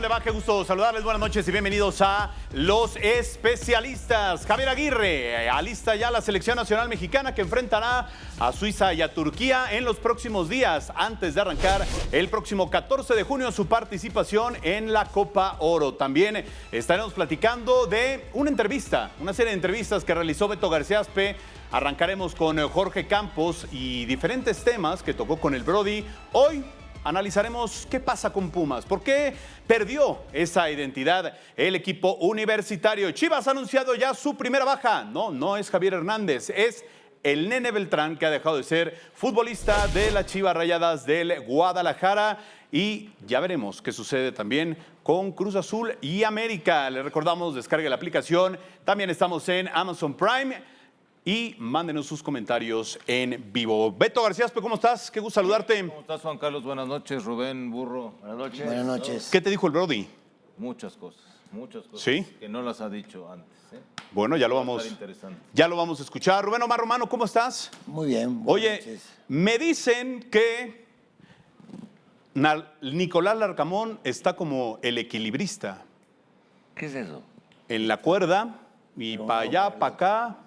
va? Qué gusto saludarles. Buenas noches y bienvenidos a Los Especialistas. Javier Aguirre alista ya la selección nacional mexicana que enfrentará a Suiza y a Turquía en los próximos días, antes de arrancar el próximo 14 de junio su participación en la Copa Oro. También estaremos platicando de una serie de entrevistas que realizó Beto García Aspe. Arrancaremos con Jorge Campos y diferentes temas que tocó con el Brody. Hoy analizaremos qué pasa con Pumas, por qué perdió esa identidad el equipo universitario. Chivas ha anunciado ya su primera baja. No es Javier Hernández, es el Nene Beltrán, que ha dejado de ser futbolista de las Chivas Rayadas del Guadalajara. Y ya veremos qué sucede también con Cruz Azul y América. Les recordamos, descargue la aplicación. También estamos en Amazon Prime. Y mándenos sus comentarios en vivo. Beto García Aspe, ¿cómo estás? Qué gusto saludarte. ¿Cómo estás, Juan Carlos? Buenas noches. Rubén, Burro. Buenas noches. Buenas noches. ¿Qué te dijo el Brody? Muchas cosas. ¿Sí? Que no las ha dicho antes. Bueno, ya lo vamos a escuchar. Rubén Omar Romano, ¿cómo estás? Muy bien. Oye, noches. me dicen que Nicolás Larcamón está como el equilibrista. ¿Qué es eso? En la cuerda y para allá, para acá,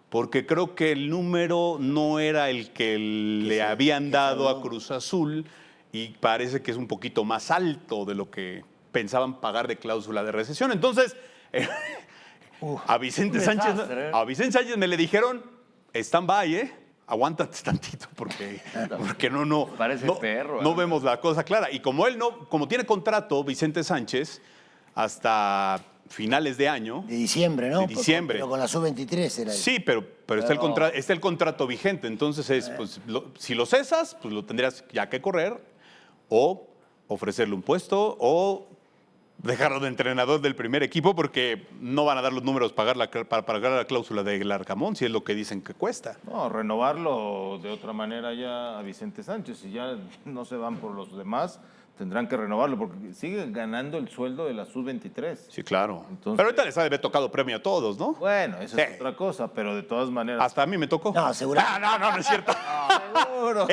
porque creo que el número no era el que le habían dado a Cruz Azul y parece que es un poquito más alto de lo que pensaban pagar de cláusula de rescisión. Entonces, a Vicente Sánchez me le dijeron, stand-by, aguántate tantito porque no Parece perro. No vemos la cosa clara. Y como tiene contrato Vicente Sánchez hasta finales de año. De diciembre, ¿no? De diciembre. Pero con la sub-23 era. Sí, pero está el contrato vigente. Entonces, si lo cesas, pues lo tendrías ya que correr o ofrecerle un puesto o dejarlo de entrenador del primer equipo porque no van a dar los números para pagar la cláusula de Larcamón, si es lo que dicen que cuesta. No, renovarlo de otra manera ya a Vicente Sánchez. Si ya no se van por los demás, tendrán que renovarlo porque siguen ganando el sueldo de la sub-23. Sí, claro. Entonces, pero ahorita les ha de haber tocado premio a todos, ¿no? Bueno, eso es otra cosa, pero de todas maneras. Hasta a mí me tocó. No, seguramente. No es cierto. Seguro.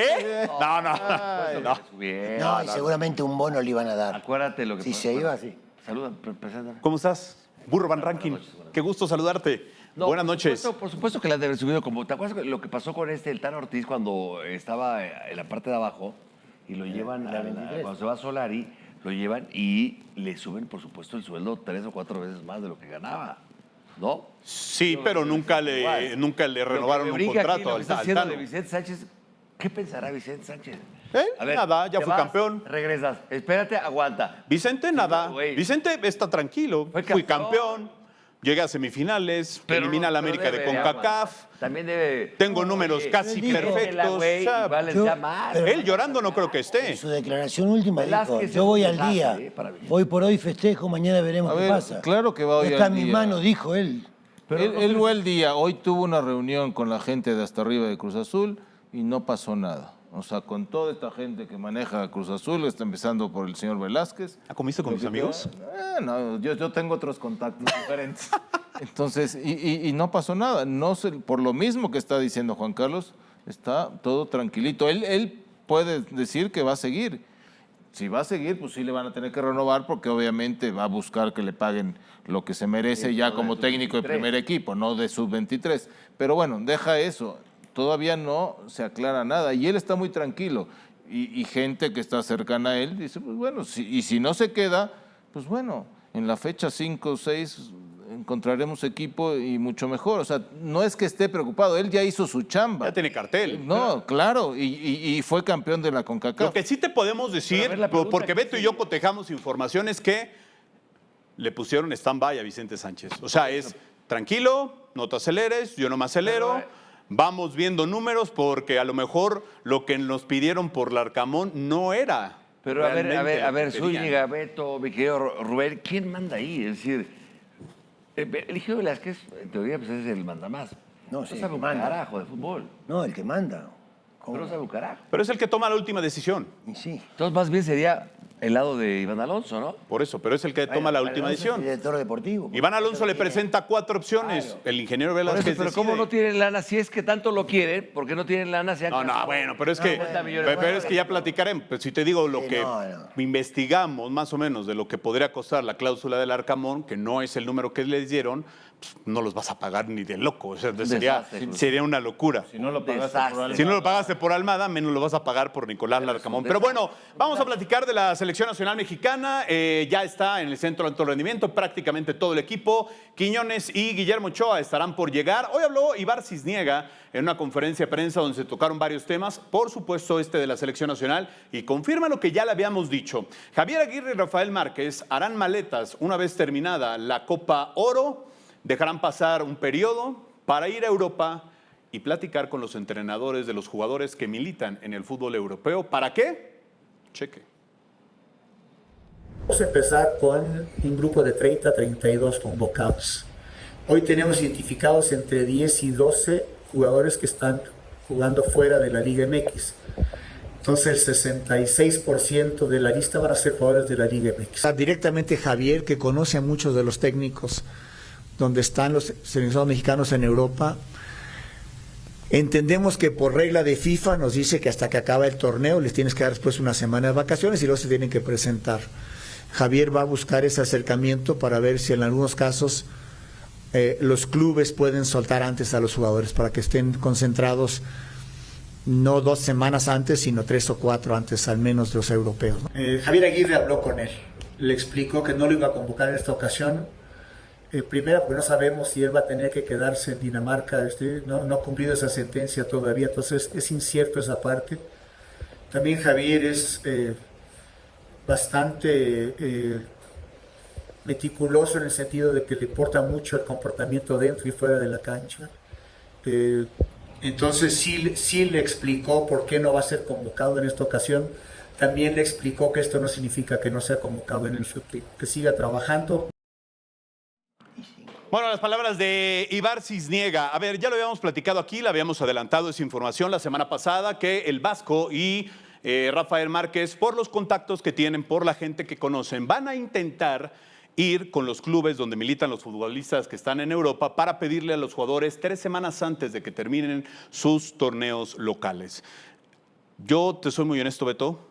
No, y seguramente un bono le iban a dar. Acuérdate lo que Si pasó. se iba, sí. Saluda, preséntame. ¿Cómo estás? Burro Van Rankin. Qué gusto saludarte. No, Buenas noches. Por supuesto que la han de haber subido como. ¿Te acuerdas lo que pasó con el Tan Ortiz cuando estaba en la parte de abajo y lo llevan cuando se va a Solari, lo llevan y le suben, por supuesto, el sueldo 3 o 4 veces más de lo que ganaba, ¿no? Sí, pero nunca le renovaron un contrato al Tano. De Vicente Sánchez, ¿qué pensará Vicente Sánchez? Nada, ya te fue campeón. Regresas, espérate, aguanta. Vicente, nada. güey. Vicente está tranquilo. Fui campeón. Llegué a semifinales, elimina a la América de CONCACAF. También debe. Tengo números casi perfectos. Güey, O sea, vale yo- llamar. él llorando no creo que esté. En su declaración última Velázquez dijo, es yo voy un al día. desastre, para mí. Hoy por hoy festejo, mañana veremos A qué ver, pasa. claro que va hoy Está al en mis día. manos, dijo él. Él fue el día. Hoy tuvo una reunión con la gente de hasta arriba de Cruz Azul y no pasó nada. O sea, con toda esta gente que maneja Cruz Azul, está empezando por el señor Velázquez. ¿Comiste con mis amigos? No, yo tengo otros contactos diferentes. Entonces, y no pasó nada. No sé, por lo mismo que está diciendo Juan Carlos, está todo tranquilito. Él puede decir que va a seguir. Si va a seguir, pues sí le van a tener que renovar porque obviamente va a buscar que le paguen lo que se merece ya como técnico de primer equipo, no de sub-23. Pero bueno, deja eso. Todavía no se aclara nada y él está muy tranquilo. Y gente que está cercana a él dice, pues bueno, si no se queda, pues bueno, en la fecha 5 o 6 encontraremos equipo y mucho mejor. O sea, no es que esté preocupado, él ya hizo su chamba. Ya tiene cartel. No, claro, y fue campeón de la CONCACAF. Lo que sí te podemos decir, Pero a ver, la pregunta porque que Beto y yo cotejamos información, es que le pusieron stand-by a Vicente Sánchez. O sea, es tranquilo, no te aceleres, yo no me acelero. Vamos viendo números porque a lo mejor lo que nos pidieron por Larcamón no era. Pero a ver, realmente lo que Zúñiga, Beto, mi querido Rubén, ¿quién manda ahí? Es decir, Eligio Velázquez, en teoría, pues es el mandamás. No, sí, No sabe un manda. carajo de fútbol. No, el que manda. Pero no sabe un carajo. Pero es el que toma la última decisión. Y sí. Entonces, más bien sería El lado de Iván Alonso, ¿no? Por eso, pero es el que toma la última decisión. Director deportivo. Iván Alonso le presenta 4 opciones. Claro. El ingeniero Por Velázquez eso, pero ¿cómo decide. no tienen lana? Si es que tanto lo quieren, ¿por qué no tienen lana? No, bueno, pero es que, 50 millones. pero es que ya platicaremos. Pero si te digo lo Sí, que no. investigamos más o menos de lo que podría costar la cláusula del Arcamón, que no es el número que les dieron, pues, no los vas a pagar ni de loco. O sea, desastre. sería una locura. Si no lo pagaste Desastre. por algo. Si no lo pagaste por Almada, menos lo vas a pagar por Nicolás Larcamón. Pero bueno, vamos a platicar de la selección nacional mexicana. Ya está en el centro de alto rendimiento prácticamente todo el equipo. Quiñones y Guillermo Ochoa estarán por llegar. Hoy habló Ibar Cisniega en una conferencia de prensa donde se tocaron varios temas, por supuesto este de la selección nacional, y confirma lo que ya le habíamos dicho. Javier Aguirre y Rafael Márquez harán maletas una vez terminada la Copa Oro, dejarán pasar un periodo para ir a Europa y platicar con los entrenadores de los jugadores que militan en el fútbol europeo. ¿Para qué? Cheque. Vamos a empezar con un grupo de 30 a 32 convocados. Hoy tenemos identificados entre 10 y 12 jugadores que están jugando fuera de la Liga MX. Entonces el 66% de la lista van a ser jugadores de la Liga MX. Directamente Javier, que conoce a muchos de los técnicos donde están los seleccionados mexicanos en Europa. Entendemos que por regla de FIFA nos dice que hasta que acaba el torneo les tienes que dar después una semana de vacaciones y luego se tienen que presentar. Javier va a buscar ese acercamiento para ver si en algunos casos los clubes pueden soltar antes a los jugadores para que estén concentrados no 2 semanas antes, sino 3 o 4 antes al menos de los europeos. Javier Aguirre habló con él, le explicó que no lo iba a convocar en esta ocasión. Primero, porque no sabemos si él va a tener que quedarse en Dinamarca, no ha cumplido esa sentencia todavía, entonces es incierto esa parte. También Javier es bastante meticuloso en el sentido de que le importa mucho el comportamiento dentro y fuera de la cancha. Entonces sí le explicó por qué no va a ser convocado en esta ocasión. También le explicó que esto no significa que no sea convocado en el futuro, que siga trabajando. Bueno, las palabras de Ibar Cisniega. A ver, ya lo habíamos platicado aquí, la habíamos adelantado esa información la semana pasada, que el Vasco y Rafael Márquez, por los contactos que tienen, por la gente que conocen, van a intentar ir con los clubes donde militan los futbolistas que están en Europa para pedirle a los jugadores 3 semanas antes de que terminen sus torneos locales. Yo te soy muy honesto, Beto,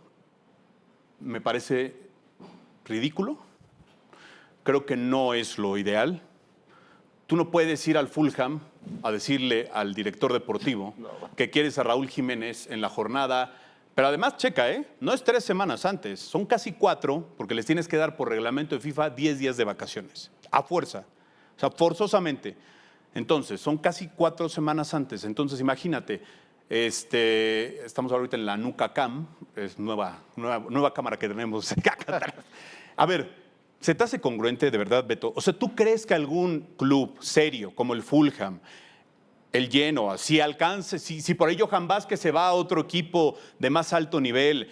me parece ridículo, creo que no es lo ideal. Tú no puedes ir al Fulham a decirle al director deportivo que quieres a Raúl Jiménez en la jornada. Pero además, checa, no es 3 semanas antes, son casi 4, porque les tienes que dar por reglamento de FIFA 10 días de vacaciones, a fuerza, o sea, forzosamente. Entonces, son casi 4 semanas antes. Entonces, imagínate, estamos ahorita en la Nuca Cam, es nueva cámara que tenemos. A ver, ¿se te hace congruente de verdad, Beto? O sea, ¿tú crees que algún club serio como el Fulham, el Genoa, si alcance, si por ahí Johan Vázquez se va a otro equipo de más alto nivel,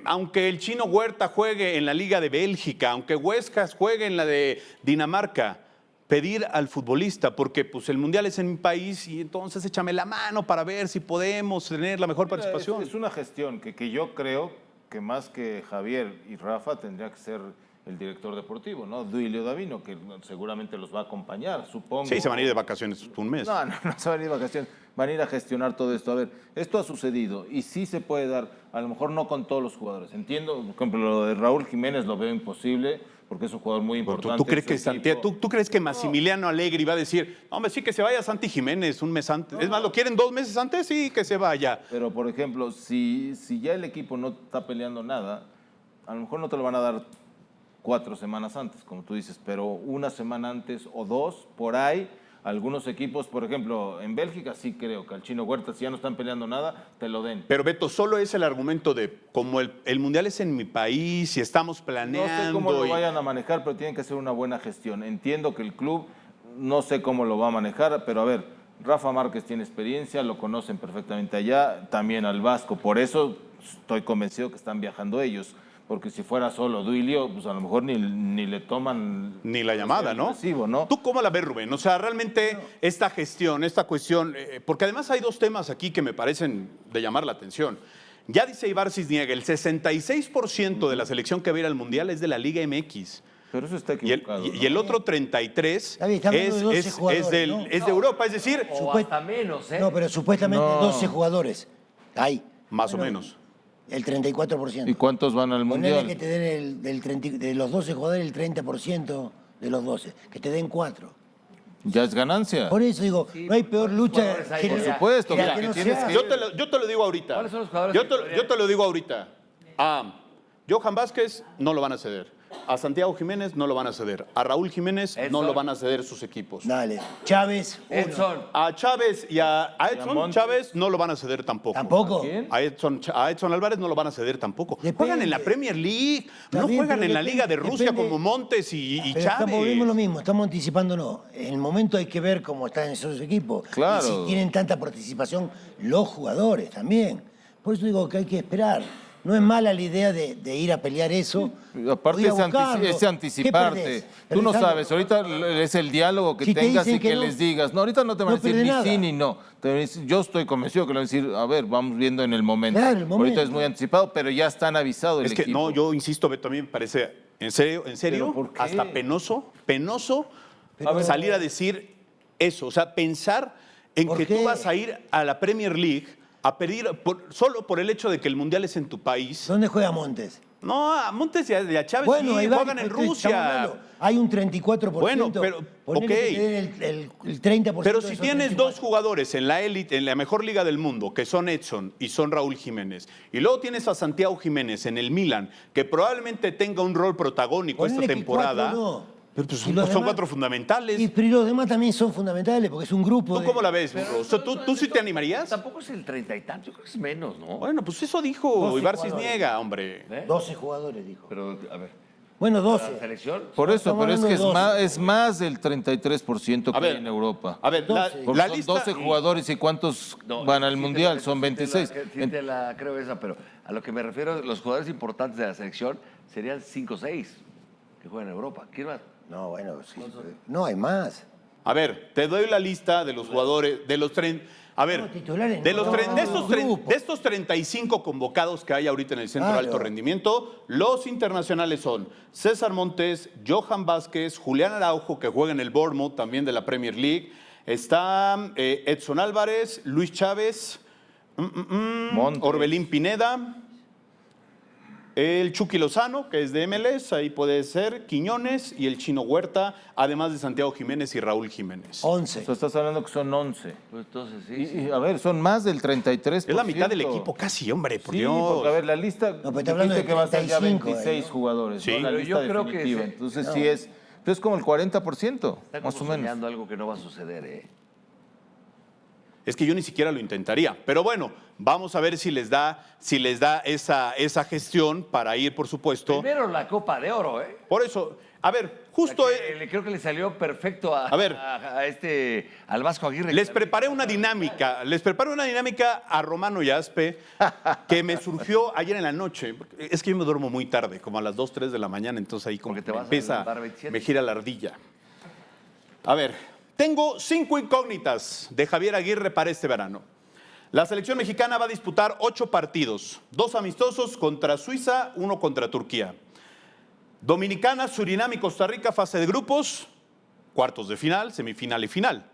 aunque el Chino Huerta juegue en la Liga de Bélgica, aunque Huescas juegue en la de Dinamarca, pedir al futbolista, porque pues el Mundial es en mi país y entonces échame la mano para ver si podemos tener la mejor participación? Es una gestión que yo creo que más que Javier y Rafa tendría que ser el director deportivo, ¿no? Duilio Davino, que seguramente los va a acompañar, supongo. Sí, se van a ir de vacaciones un mes. No se van a ir de vacaciones, van a ir a gestionar todo esto. A ver, esto ha sucedido y sí se puede dar, a lo mejor no con todos los jugadores. Entiendo, por ejemplo, lo de Raúl Jiménez lo veo imposible porque es un jugador muy importante. ¿Tú crees que ¿tú crees que Massimiliano Allegri va a decir, hombre, sí que se vaya Santi Jiménez un mes antes? Es más, ¿lo quieren 2 meses antes? Sí, que se vaya. Pero, por ejemplo, si ya el equipo no está peleando nada, a lo mejor no te lo van a dar 4 semanas antes, como tú dices, pero 1 semana antes o 2, por ahí, algunos equipos, por ejemplo, en Bélgica sí creo que al Chino Huerta, si ya no están peleando nada, te lo den. Pero Beto, solo es el argumento de, como el Mundial es en mi país y estamos planeando. No sé cómo lo vayan a manejar, pero tienen que hacer una buena gestión. Entiendo que el club, no sé cómo lo va a manejar, pero a ver, Rafa Márquez tiene experiencia, lo conocen perfectamente allá, también al Vasco, por eso estoy convencido que están viajando ellos. Porque si fuera solo Duilio, pues a lo mejor ni le toman... Ni la llamada, ¿no? Recibo, ¿no? ¿Tú cómo la ves, Rubén? O sea, realmente esta gestión, esta cuestión... porque además hay 2 temas aquí que me parecen de llamar la atención. Ya dice Ibar Cisniega, el 66% de la selección que va a ir al Mundial es de la Liga MX. Pero eso está equivocado. Y el otro 33 Está bien, está hablando de 12 jugadores, ¿no? es de Europa, es decir, O hasta menos, ¿eh? No, pero supuestamente No. 12 jugadores. Hay. más o menos. El 34%. ¿Y cuántos van al Ponele Mundial? que te den de los 12 jugadores el 30% de los 12. Que te den 4. Ya es ganancia. Por eso digo, no hay peor lucha jugadores hay? que Por supuesto, que la mira, que no que se tienes haga. que- Yo te lo digo ahorita. ¿Cuáles son los jugadores Yo que podrían- yo te lo digo ahorita. A Johan Vázquez no lo van a ceder. A Santiago Jiménez no lo van a ceder. A Raúl Jiménez no Edson. lo van a ceder sus equipos. Dale. Chávez, uno. Edson. A Chávez y a Edson Montes. Chávez no lo van a ceder tampoco. ¿Tampoco? ¿Quién? A Edson Álvarez no lo van a ceder tampoco. Depende. Juegan en la Premier League, Está no bien, juegan pero en la depende- Liga de Rusia depende- como Montes y Pero Chávez. volvemos lo mismo, estamos anticipándonos. En el momento hay que ver cómo están esos equipos. Claro. Y si tienen tanta participación los jugadores también. Por eso digo que hay que esperar. No es mala la idea de ir a pelear eso. Aparte o ir a es, buscarlo. es ¿Qué anticiparte. perdés? Tú no ¿Perdés sabes, algo? ahorita es el diálogo que Si te tengas dicen y que que no, les digas. No, ahorita no te van a no decir pierde ni nada. sí ni no. Te van a decir, yo estoy convencido que le van a decir, a ver, vamos viendo en el momento. Claro, el momento. Ahorita es muy anticipado, pero ya están avisados el Es que equipo. no, yo insisto, Beto, a mí me parece, en serio, ¿Pero por qué? hasta penoso Pero- salir a decir eso. O sea, pensar en ¿Por que qué? tú vas a ir a la Premier League a pedir, solo por el hecho de que el Mundial es en tu país. ¿Dónde juega Montes? No, a Montes y a Chávez Bueno, sí, ahí va, juegan en estamos Rusia. hablando. Hay un 34%. Bueno, pero, Ponele ok. que te den el 30%. Pero de si esos tienes 34. dos jugadores en la élite, en la mejor liga del mundo, que son Edson y son Raúl Jiménez, y luego tienes a Santiago Jiménez en el Milan, que probablemente tenga un rol protagónico Ponele esta que temporada, cuatro no. pero pues Y son, los son demás- cuatro fundamentales. Pero los demás también son fundamentales porque es un grupo. ¿Tú cómo la ves, Burro? O sea, ¿tú sí te animarías? Tampoco es el 30 y tanto, yo creo que es menos, ¿no? Bueno, pues eso dijo 12 Ibar jugadores. Cisniega, hombre. 12 jugadores, dijo. Pero, a ver, Bueno, ¿la 12. selección? Por eso, Estamos pero es que hablando de es más del 33% que A ver, hay en Europa. A ver, la, 12. Porque la son lista... 12 jugadores y ¿cuántos No, van al sí te Mundial? la- Son sí 26. Sí te la creo esa, pero a lo que me refiero, los jugadores importantes de la selección serían 5 o 6 que juegan en Europa. ¿Quién más? No, bueno, sí. No, hay más. A ver, te doy la lista de los jugadores, de los a ver, No, titulares de, no, los no, grupo. de estos 35 convocados que hay ahorita en el Centro de Claro. Alto Rendimiento, los internacionales son César Montes, Johan Vázquez, Julián Araujo, que juega en el Bournemouth, también de la Premier League, está Edson Álvarez, Luis Chávez, Montes. Orbelín Pineda, el Chucky Lozano, que es de MLS, ahí puede ser, Quiñones y el Chino Huerta, además de Santiago Jiménez y Raúl Jiménez. 11. O sea, estás hablando que son 11. Pues entonces sí. Y, a ver, son más del 33%. Es la mitad del equipo casi, hombre, por Sí, Dios. porque a ver, la lista No, pero está hablando dijiste de que va a ser ya 35, 26 ¿no? jugadores, Sí. ¿no? La Pero lista yo creo que definitiva. sí. Entonces sí es como el 40%, Está más como o menos. soñando algo que no va a suceder, ¿eh? Es que yo ni siquiera lo intentaría. Pero bueno, vamos a ver si les da esa gestión para ir, por supuesto. Primero la Copa de Oro, ¿eh? Por eso, a ver, justo Creo que le salió perfecto A ver. al Vasco Aguirre. les preparé una dinámica a Romano y Aspe que me surgió ayer en la noche. Es que yo me duermo muy tarde, como a las 2, 3 de la mañana, entonces ahí como Porque te me vas a empieza, levantar 27. me gira la ardilla. A ver, tengo 5 incógnitas de Javier Aguirre para este verano. La selección mexicana va a disputar 8 partidos, 2 amistosos contra Suiza, 1 contra Turquía. Dominicana, Surinam y Costa Rica, fase de grupos, cuartos de final, semifinal y final.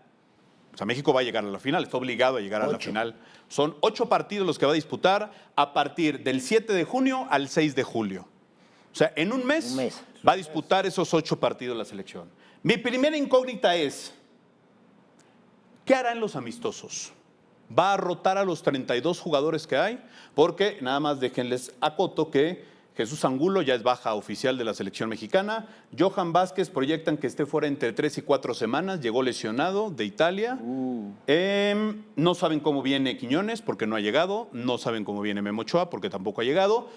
O sea, México va a llegar a la final, está obligado a llegar a la 8. final. Son 8 partidos los que va a disputar a partir del 7 de junio al 6 de julio. O sea, en un mes, va a disputar esos 8 partidos la selección. Mi primera incógnita es, ¿qué hará en los amistosos? ¿Va a rotar a los 32 jugadores que hay? Porque nada más déjenles acoto que Jesús Angulo ya es baja oficial de la selección mexicana. Johan Vázquez proyectan que esté fuera entre 3 y 4 semanas. Llegó lesionado de Italia. No saben cómo viene Quiñones porque no ha llegado. No saben cómo viene Memo Ochoa porque tampoco ha llegado.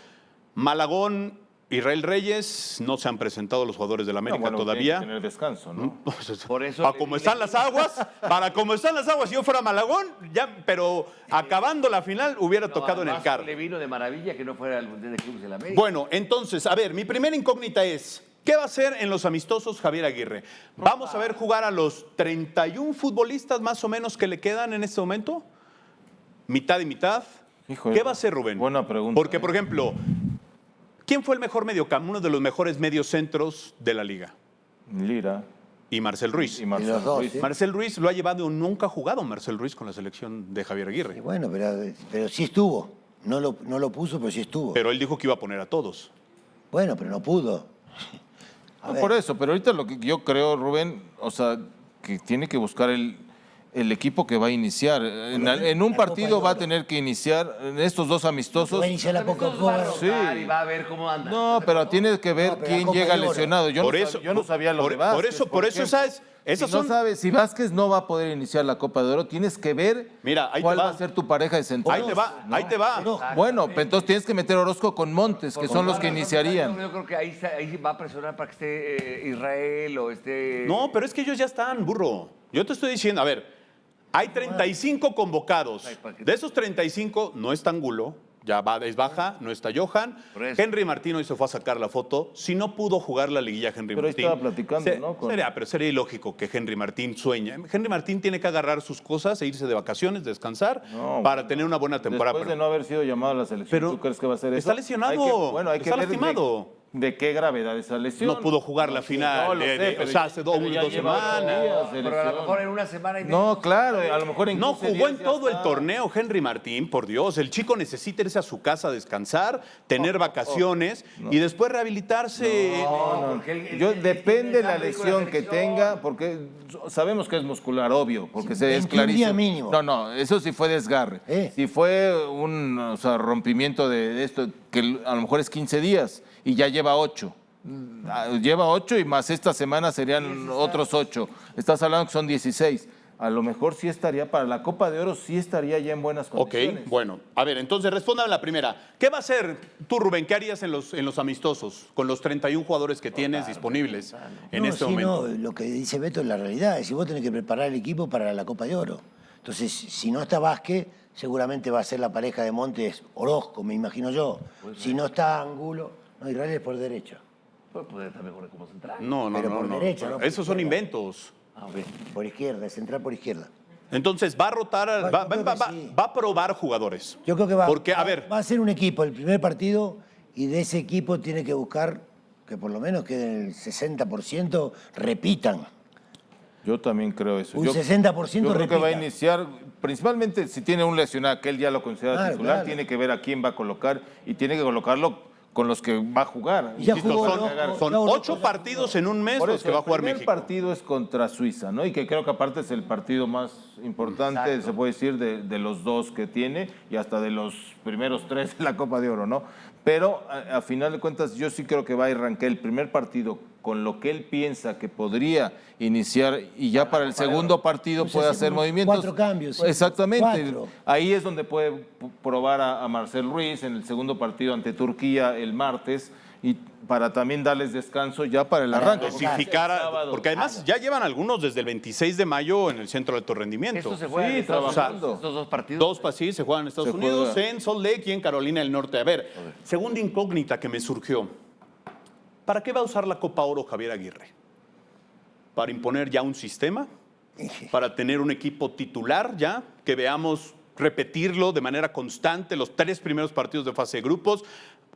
Malagón, Israel Reyes, no se han presentado los jugadores del América bueno, todavía. tienen que tener descanso, ¿no? Por eso Para como están las aguas, si yo fuera Malagón, ya, pero acabando la final hubiera tocado en el carro. Le vino de maravilla que no fuera al Mundial de Clubes de la América. Bueno, entonces, a ver, mi primera incógnita es, ¿qué va a hacer en los amistosos Javier Aguirre? ¿Vamos a ver jugar a los 31 futbolistas más o menos que le quedan en este momento? ¿Mitad y mitad? Híjole, ¿Qué va a hacer Rubén? buena pregunta, Porque, por ejemplo, ¿quién fue el mejor mediocampo, uno de los mejores mediocentros de la liga? Lira Y Marcel Ruiz. y Marcelo los dos, Ruiz. ¿sí? Marcel Ruiz lo ha llevado, nunca ha jugado Marcel Ruiz con la selección de Javier Y Aguirre. bueno, pero sí estuvo. No lo puso, pero sí estuvo. Pero él dijo que iba a poner a todos. Bueno, pero no pudo. A No, ver. por eso, pero ahorita lo que yo creo, Rubén, o sea, que tiene que buscar el equipo que va a iniciar. En un la partido Copa de va a Oro. tener que iniciar, en estos dos amistosos. Va a iniciar la Copa de Oro. Sí. Y va a ver cómo anda. No, pero tienes que ver No, pero la quién Copa llega de Oro. lesionado. Yo no sabía lo de Vázquez. Por eso, ejemplo. ¿sabes? Esas Si no son... sabes, si Vázquez no va a poder iniciar la Copa de Oro, tienes que ver Mira, ahí te cuál va. va a ser tu pareja de central. Ahí te va, ahí te va. Orozco. Bueno, pero entonces tienes que meter Orozco con Montes, que son los que iniciarían. Yo creo que ahí va a presionar para que esté Israel o esté... No, pero es que ellos ya están, burro. Yo te estoy diciendo, a ver, hay 35 convocados. De esos 35 no está Angulo, ya es baja, no está Johan. Por eso. Henry Martín hoy se fue a sacar la foto. Si no pudo jugar la liguilla Henry Pero ahí Martín. estaba platicando, ¿no? Pero sería ilógico que Henry Martín sueñe. Henry Martín tiene que agarrar sus cosas e irse de vacaciones, descansar, No, para tener una buena temporada. Después de no haber sido llamado a la selección, Pero ¿tú crees que va a ser eso? está lesionado, Hay que está ver lastimado. De qué gravedad esa lesión. No pudo jugar la final, no lo sé, pero hace dos pero ya lleva 8 semanas. días de Pero a lo lesión. mejor en una semana y No, claro, a lo mejor en No 15 jugó días en ya todo el está. torneo Henry Martín, por Dios. El chico necesita irse a su casa a descansar, tener vacaciones y después rehabilitarse. Depende de la lesión que tenga, porque sabemos que es muscular, obvio, porque es 21 clarísimo. días mínimo. No, eso sí fue desgarre. Si fue un rompimiento de esto, que a lo mejor es 15 días y ya lleva 8. Lleva 8 y más esta semana serían otros 8. Estás hablando que son 16. A lo mejor sí estaría para la Copa de Oro, sí estaría ya en buenas Ok, condiciones. bueno. A ver, entonces respóndame la primera. ¿Qué va a hacer tú, Rubén? ¿Qué harías en los amistosos con los 31 jugadores que tienes disponibles en No, este sí, momento? no, lo que dice Beto es la realidad. Es decir, vos tenés que preparar el equipo para la Copa de Oro. Entonces, si no está Vázquez, seguramente va a ser la pareja de Montes Orozco, me imagino yo. Si no está Angulo, no, Israel es por derecha. Puede poder también jugar como central. No, Pero por derecha, ¿no? Por Esos son izquierda. inventos. Por izquierda, central por izquierda. Entonces, va a rotar, Yo creo que sí. va a probar jugadores. Yo creo que va, Porque, a ver, va a ser un equipo el primer partido y de ese equipo tiene que buscar que por lo menos queden el 60% repitan. Yo también creo eso. Un Yo 60% creo que va a repita. iniciar, principalmente si tiene un lesionado, que él ya lo considera Claro, titular, claro. tiene que ver a quién va a colocar y tiene que colocarlo con los que va a jugar. Y ya Insisto, jugó, son- ¿no? son Ya Orozco 8 ya partidos en un mes Por los eso, que va a jugar el primer México. partido es contra Suiza, ¿no? Y que creo que aparte es el partido más importante, se puede decir, de los dos que tiene y hasta de los primeros 3 de la Copa de Oro, ¿no? Pero a final de cuentas yo sí creo que va a arrancar el primer partido con lo que él piensa que podría iniciar y ya para el segundo partido Pues puede hace hacer como movimientos. 4 cambios, sí. Exactamente. 4. Ahí es donde puede probar a Marcel Ruiz en el segundo partido ante Turquía el martes y para también darles descanso ya para el arranque. Dosificar, El sábado. porque además ya llevan algunos desde el 26 de mayo en el Centro de Alto Rendimiento. Esto se juega Sí, en Estados trabajando. Unidos, estos dos partidos. Dos pasillos se juegan en Estados Se Unidos, juega. en Salt Lake y en Carolina del Norte. A ver, segunda incógnita que me surgió. ¿Para qué va a usar la Copa Oro Javier Aguirre? ¿Para imponer ya un sistema? ¿Para tener un equipo titular ya? Que veamos repetirlo de manera constante los 3 primeros partidos de fase de grupos,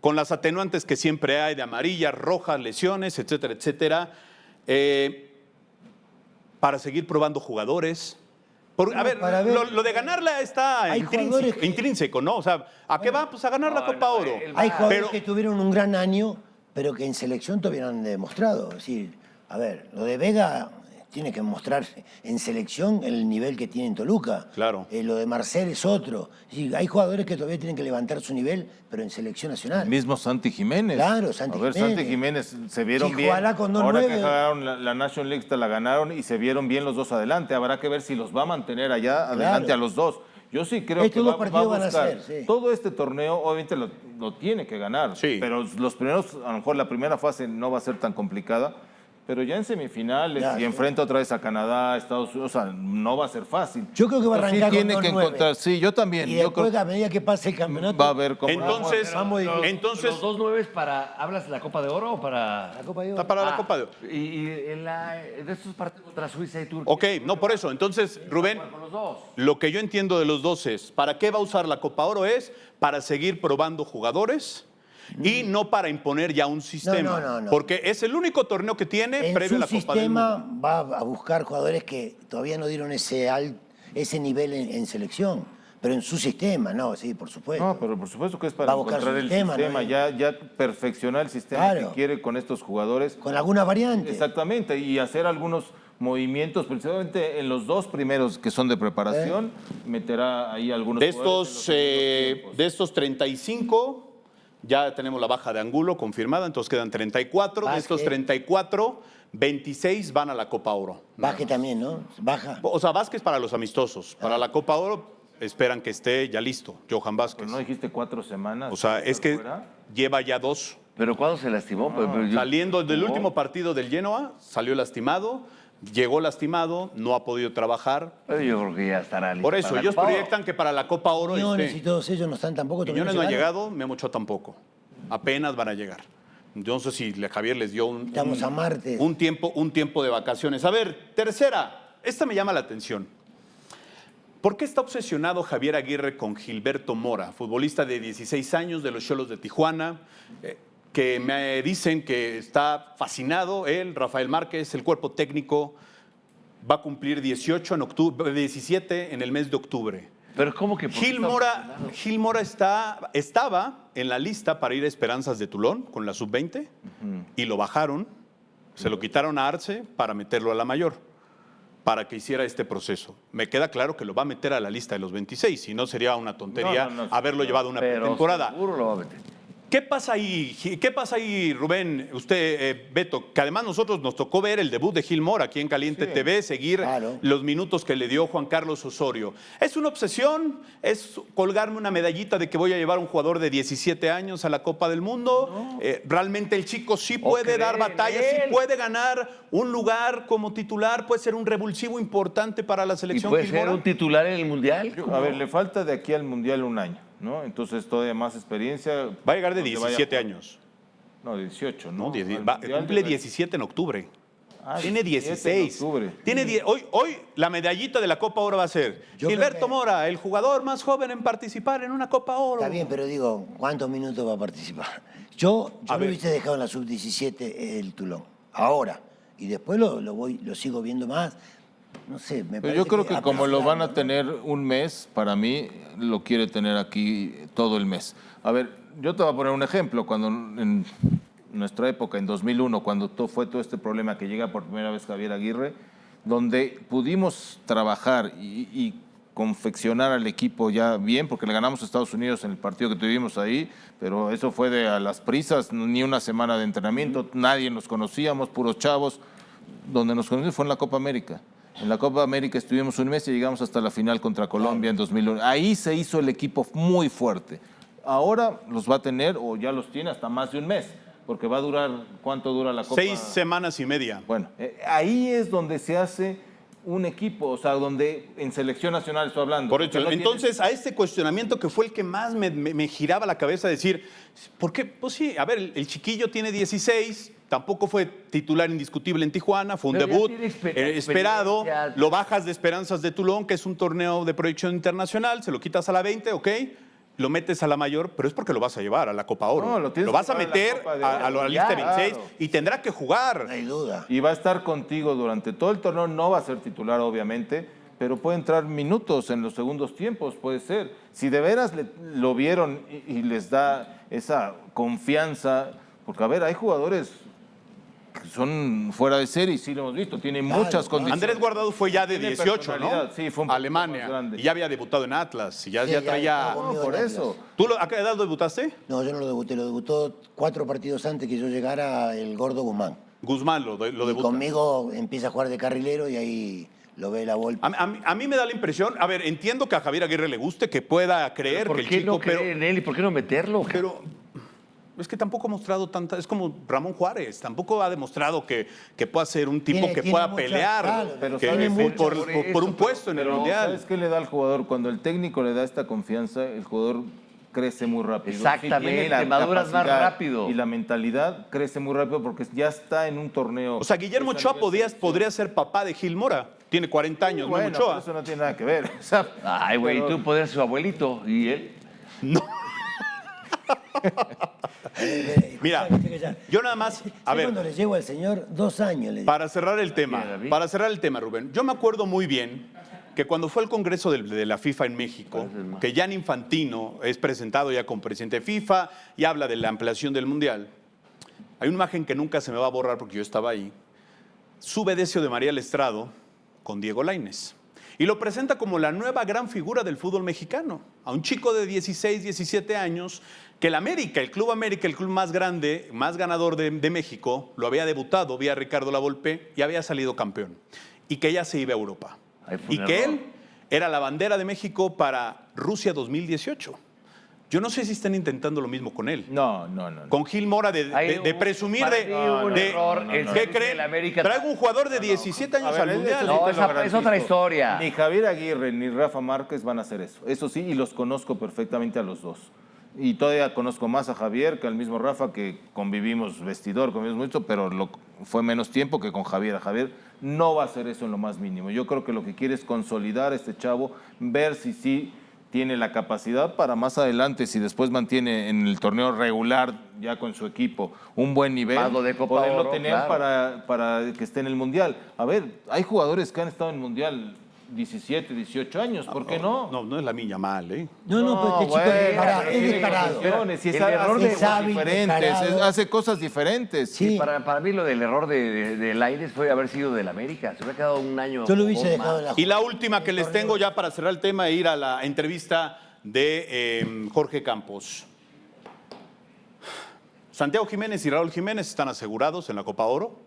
con las atenuantes que siempre hay de amarillas, rojas, lesiones, etcétera, etcétera. Para seguir probando jugadores. A ver, para ver- lo de ganarla está Hay jugadores que- intrínseco, ¿no? O sea, ¿a qué va? Pues a ganar la Copa Oro. Hay jugadores Pero- que tuvieron un gran año, pero que en selección todavía no han demostrado. Es decir, a ver, lo de Vega tiene que mostrar en selección el nivel que tiene en Toluca. Claro. Lo de Marcel es otro. Es decir, hay jugadores que todavía tienen que levantar su nivel, pero en selección nacional. El mismo Santi Jiménez. Claro, Santi A ver, Jiménez. Santi Jiménez se vieron Sí, bien. jugará con dos Ahora que nueve. jugaron la National League, la ganaron y se vieron bien los dos adelante. Habrá que ver si los va a mantener allá adelante a los dos. Yo sí creo Estos que dos va a partidos van a buscar. ser, sí. Todo este torneo, obviamente, lo tiene que ganar. Sí. Pero los primeros, a lo mejor la primera fase no va a ser tan complicada. Pero ya en semifinales Ya, y sí. enfrenta otra vez a Canadá, Estados Unidos, o sea, no va a ser fácil. Yo creo que va a Pero arrancar sí tiene con que 2-9. encontrar, sí, yo también. Y Yo después, creo a medida que pase el campeonato, va a haber como Entonces, Vamos difícil. entonces ¿Los 2 nueves para, hablas de la Copa de Oro o para...? la Copa de está Oro. para la Copa de Oro. Y de estos partidos contra Suiza y Turquía. Ok, no por eso. Entonces, Rubén, Con los dos. lo que yo entiendo de los dos es, ¿para qué va a usar la Copa Oro? Es para seguir probando jugadores y no para imponer ya un sistema. no. Porque es el único torneo que tiene En previo a su la Copa del Mundo. sistema va a buscar jugadores que todavía no dieron ese nivel en selección. Pero en su sistema, no, sí, por supuesto. No, pero por supuesto que es Va para a buscar encontrar su el sistema, sistema, ¿no? ya perfeccionar el sistema Claro. que quiere con estos jugadores. Con alguna variante. Exactamente, y hacer algunos movimientos, principalmente en los dos primeros que son de preparación, meterá ahí algunos De jugadores estos, en los segundos tiempos. de estos 35, ya tenemos la baja de Angulo confirmada, entonces quedan 34. De estos Vázquez. 34, 26 van a la Copa Oro. Baje también, ¿no? Baja. O sea, Vázquez para los amistosos. Para la Copa Oro esperan que esté ya listo, Johan Vázquez. Pero no dijiste 4 semanas. O sea, es que fuera. lleva ya 2. ¿Pero cuándo se lastimó? Pero yo- Saliendo del ¿Jugó? último partido del Genoa, salió lastimado, llegó lastimado, no ha podido trabajar. Pero yo creo que ya estará listo. Por eso, para la ellos Copa Oro. proyectan que para la Copa Oro Quiñones y esté. todos ellos no están tampoco. todavía Quiñones no ha llegaron. llegado, Memo Ochoa tampoco. Apenas van a llegar. Yo no sé si Javier les dio Estamos a martes. un tiempo de vacaciones. A ver, tercera, esta me llama la atención. ¿Por qué está obsesionado Javier Aguirre con Gilberto Mora, futbolista de 16 años de los Xolos de Tijuana, que me dicen que está fascinado él, Rafael Márquez, el cuerpo técnico, va a cumplir 18 en octubre, 17 en el mes de octubre? Pero ¿cómo que? por qué Gil está Mora, obsesionado? Gil Mora estaba en la lista para ir a Esperanzas de Tulón con la sub-20 y lo bajaron, se lo quitaron a Arce para meterlo a la mayor, para que hiciera este proceso. Me queda claro que lo va a meter a la lista de los 26, si no sería una tontería No, haberlo llevado una Pero pretemporada. seguro lo va a meter. ¿Qué pasa ahí, Rubén? Usted, Beto, que además nosotros nos tocó ver el debut de Gil Mora aquí en Caliente Sí. TV, seguir Claro. los minutos que le dio Juan Carlos Osorio. ¿Es una obsesión? ¿Es colgarme una medallita de que voy a llevar a un jugador de 17 años a la Copa del Mundo? ¿Realmente el chico sí ¿O puede dar cree en batalla, sí él? puede ganar un lugar como titular, puede ser un revulsivo importante para la ¿Y selección puede Gil ser Mora? un titular en el Mundial? A ver, le falta de aquí al Mundial un año, ¿no? Entonces todavía más experiencia. Va a llegar de donde 17 vaya- años. No, 18, ¿no? No, Al Mundial cumple de- 17 en octubre. Ah, Tiene 16. en octubre. Tiene hoy la medallita de la Copa Oro va a ser Yo Gilberto creo que- Mora, el jugador más joven en participar en una Copa Oro. Está bien, pero digo, ¿cuántos minutos va a participar? Yo A lo ver. hubiese dejado en la sub-17 el Tulón. Ahora. Y después lo sigo viendo más. No sé, me Pero parece yo creo que como lo van a apresurado, ¿no? tener un mes, para mí lo quiere tener aquí todo el mes. A ver, yo te voy a poner un ejemplo. Cuando en nuestra época, en 2001, cuando fue todo este problema que llega por primera vez Javier Aguirre, donde pudimos trabajar y confeccionar al equipo ya bien, porque le ganamos a Estados Unidos en el partido que tuvimos ahí, pero eso fue de a las prisas, ni una semana de entrenamiento, nadie nos conocíamos, puros chavos. Donde nos conocimos fue en la Copa América. En la Copa América estuvimos un mes y llegamos hasta la final contra Colombia en 2001. Ahí se hizo el equipo muy fuerte. Ahora los va a tener, o ya los tiene, hasta más de un mes, porque va a durar, ¿cuánto dura la Copa? 6 semanas y media. Bueno, ahí es donde se hace un equipo, o sea, donde en selección nacional estoy hablando. Por porque eso, no tienes- entonces, a este cuestionamiento que fue el que más me giraba la cabeza, decir, ¿por qué? Pues sí, a ver, el chiquillo tiene 16, tampoco fue titular indiscutible en Tijuana, fue un Pero ya debut tiene esperado, experiencia. lo bajas de Esperanzas de Tulón, que es un torneo de proyección internacional, se lo quitas a la 20, ok, lo metes a la mayor, pero es porque lo vas a llevar a la Copa Oro. No, lo tienes vas que a llevar a la meter Copa de a Oro, la lista de ya, 26 claro. y tendrá que jugar. No hay duda. Y va a estar contigo durante todo el torneo, no va a ser titular obviamente, pero puede entrar minutos en los segundos tiempos, puede ser. Si de veras lo vieron y les da esa confianza, porque a ver, hay jugadores que son fuera de serie, y sí lo hemos visto, tienen muchas condiciones. Andrés Guardado fue ya de Tiene 18, ¿no? personalidad, sí, fue un poquito Alemania. más grande. Y ya había debutado en Atlas. Y ya, Sí, ya ya traía. estaba No, conmigo por en eso. Atlas. ¿Tú a qué edad debutaste? No, yo no lo debuté. Lo debutó 4 partidos antes que yo llegara el Gordo Guzmán. Guzmán lo Y debutó. conmigo empieza a jugar de carrilero y ahí lo ve la Volpe. A mí me da la impresión, a ver, entiendo que a Javier Aguirre le guste, que pueda creer ¿Por que el qué chico, no cree en él y por qué no meterlo? pero Es que tampoco ha mostrado tanta. Es como Ramón Juárez. Tampoco ha demostrado que pueda ser un tipo que Tiene pueda mucha- pelear claro, pero que- tiene por un puesto en el Pero Mundial. ¿sabes qué le da al jugador? Cuando el técnico le da esta confianza, el jugador crece muy rápido. Exactamente, Si tiene la maduras más capacidad rápido. Y la mentalidad crece muy rápido porque ya está en un torneo. O sea, Guillermo Ochoa podría ser papá de Gil Mora. Tiene 40 años, ¿no, Bueno, Ochoa? pero eso no tiene nada que ver. O sea, Ay, güey, pero- tú podrías ser su abuelito y él. No. Mira, yo nada más, a ver, Cuando le llego al señor, 2 años le para cerrar el tema, David. Rubén, yo me acuerdo muy bien que cuando fue el Congreso de la FIFA en México, que Gianni Infantino es presentado ya como presidente de FIFA y habla de la ampliación del Mundial, hay una imagen que nunca se me va a borrar porque yo estaba ahí, sube Decio de María al estrado con Diego Lainez. Y lo presenta como la nueva gran figura del fútbol mexicano. A un chico de 16, 17 años, que el América, el Club América, el club más grande, más ganador de México, lo había debutado vía Ricardo Lavolpe y había salido campeón. Y que ya se iba a Europa. Ahí fue Y un que error. él era la bandera de México para Rusia 2018. Yo no sé si están intentando lo mismo con él. no. Con Gil Mora de presumir para mí un error el ¿qué servicio creen? del América. Traigo un jugador de 17 años A ver, al Mundial. eso sí No, te esa lo es garantizo. otra historia. Ni Javier Aguirre ni Rafa Márquez van a hacer eso. Eso sí, y los conozco perfectamente a los dos. Y todavía conozco más a Javier que al mismo Rafa, que convivimos vestidor, convivimos mucho, pero fue menos tiempo que con Javier. A Javier no va a hacer eso en lo más mínimo. Yo creo que lo que quiere es consolidar a este chavo, ver si sí tiene la capacidad para más adelante, si después mantiene en el torneo regular ya con su equipo un buen nivel, Más lo de Copa poderlo Oro, tener claro. para que esté en el Mundial. A ver, hay jugadores que han estado en el Mundial 17, 18 años, ¿por qué no? No es la niña mal, ¿eh? No, pero este chico bueno, es descarado, pero es tiene descarado. condiciones, y El hace error cosas es hábil, diferentes, descarado. hace cosas diferentes. Sí. Para mí lo del error del Aires fue haber sido del América. Se hubiera quedado un año. Yo lo o hubiese dos dejado más. en la Y la última que les tengo ya para cerrar el tema e ir a la entrevista de Jorge Campos. Santiago Jiménez y Raúl Jiménez están asegurados en la Copa Oro.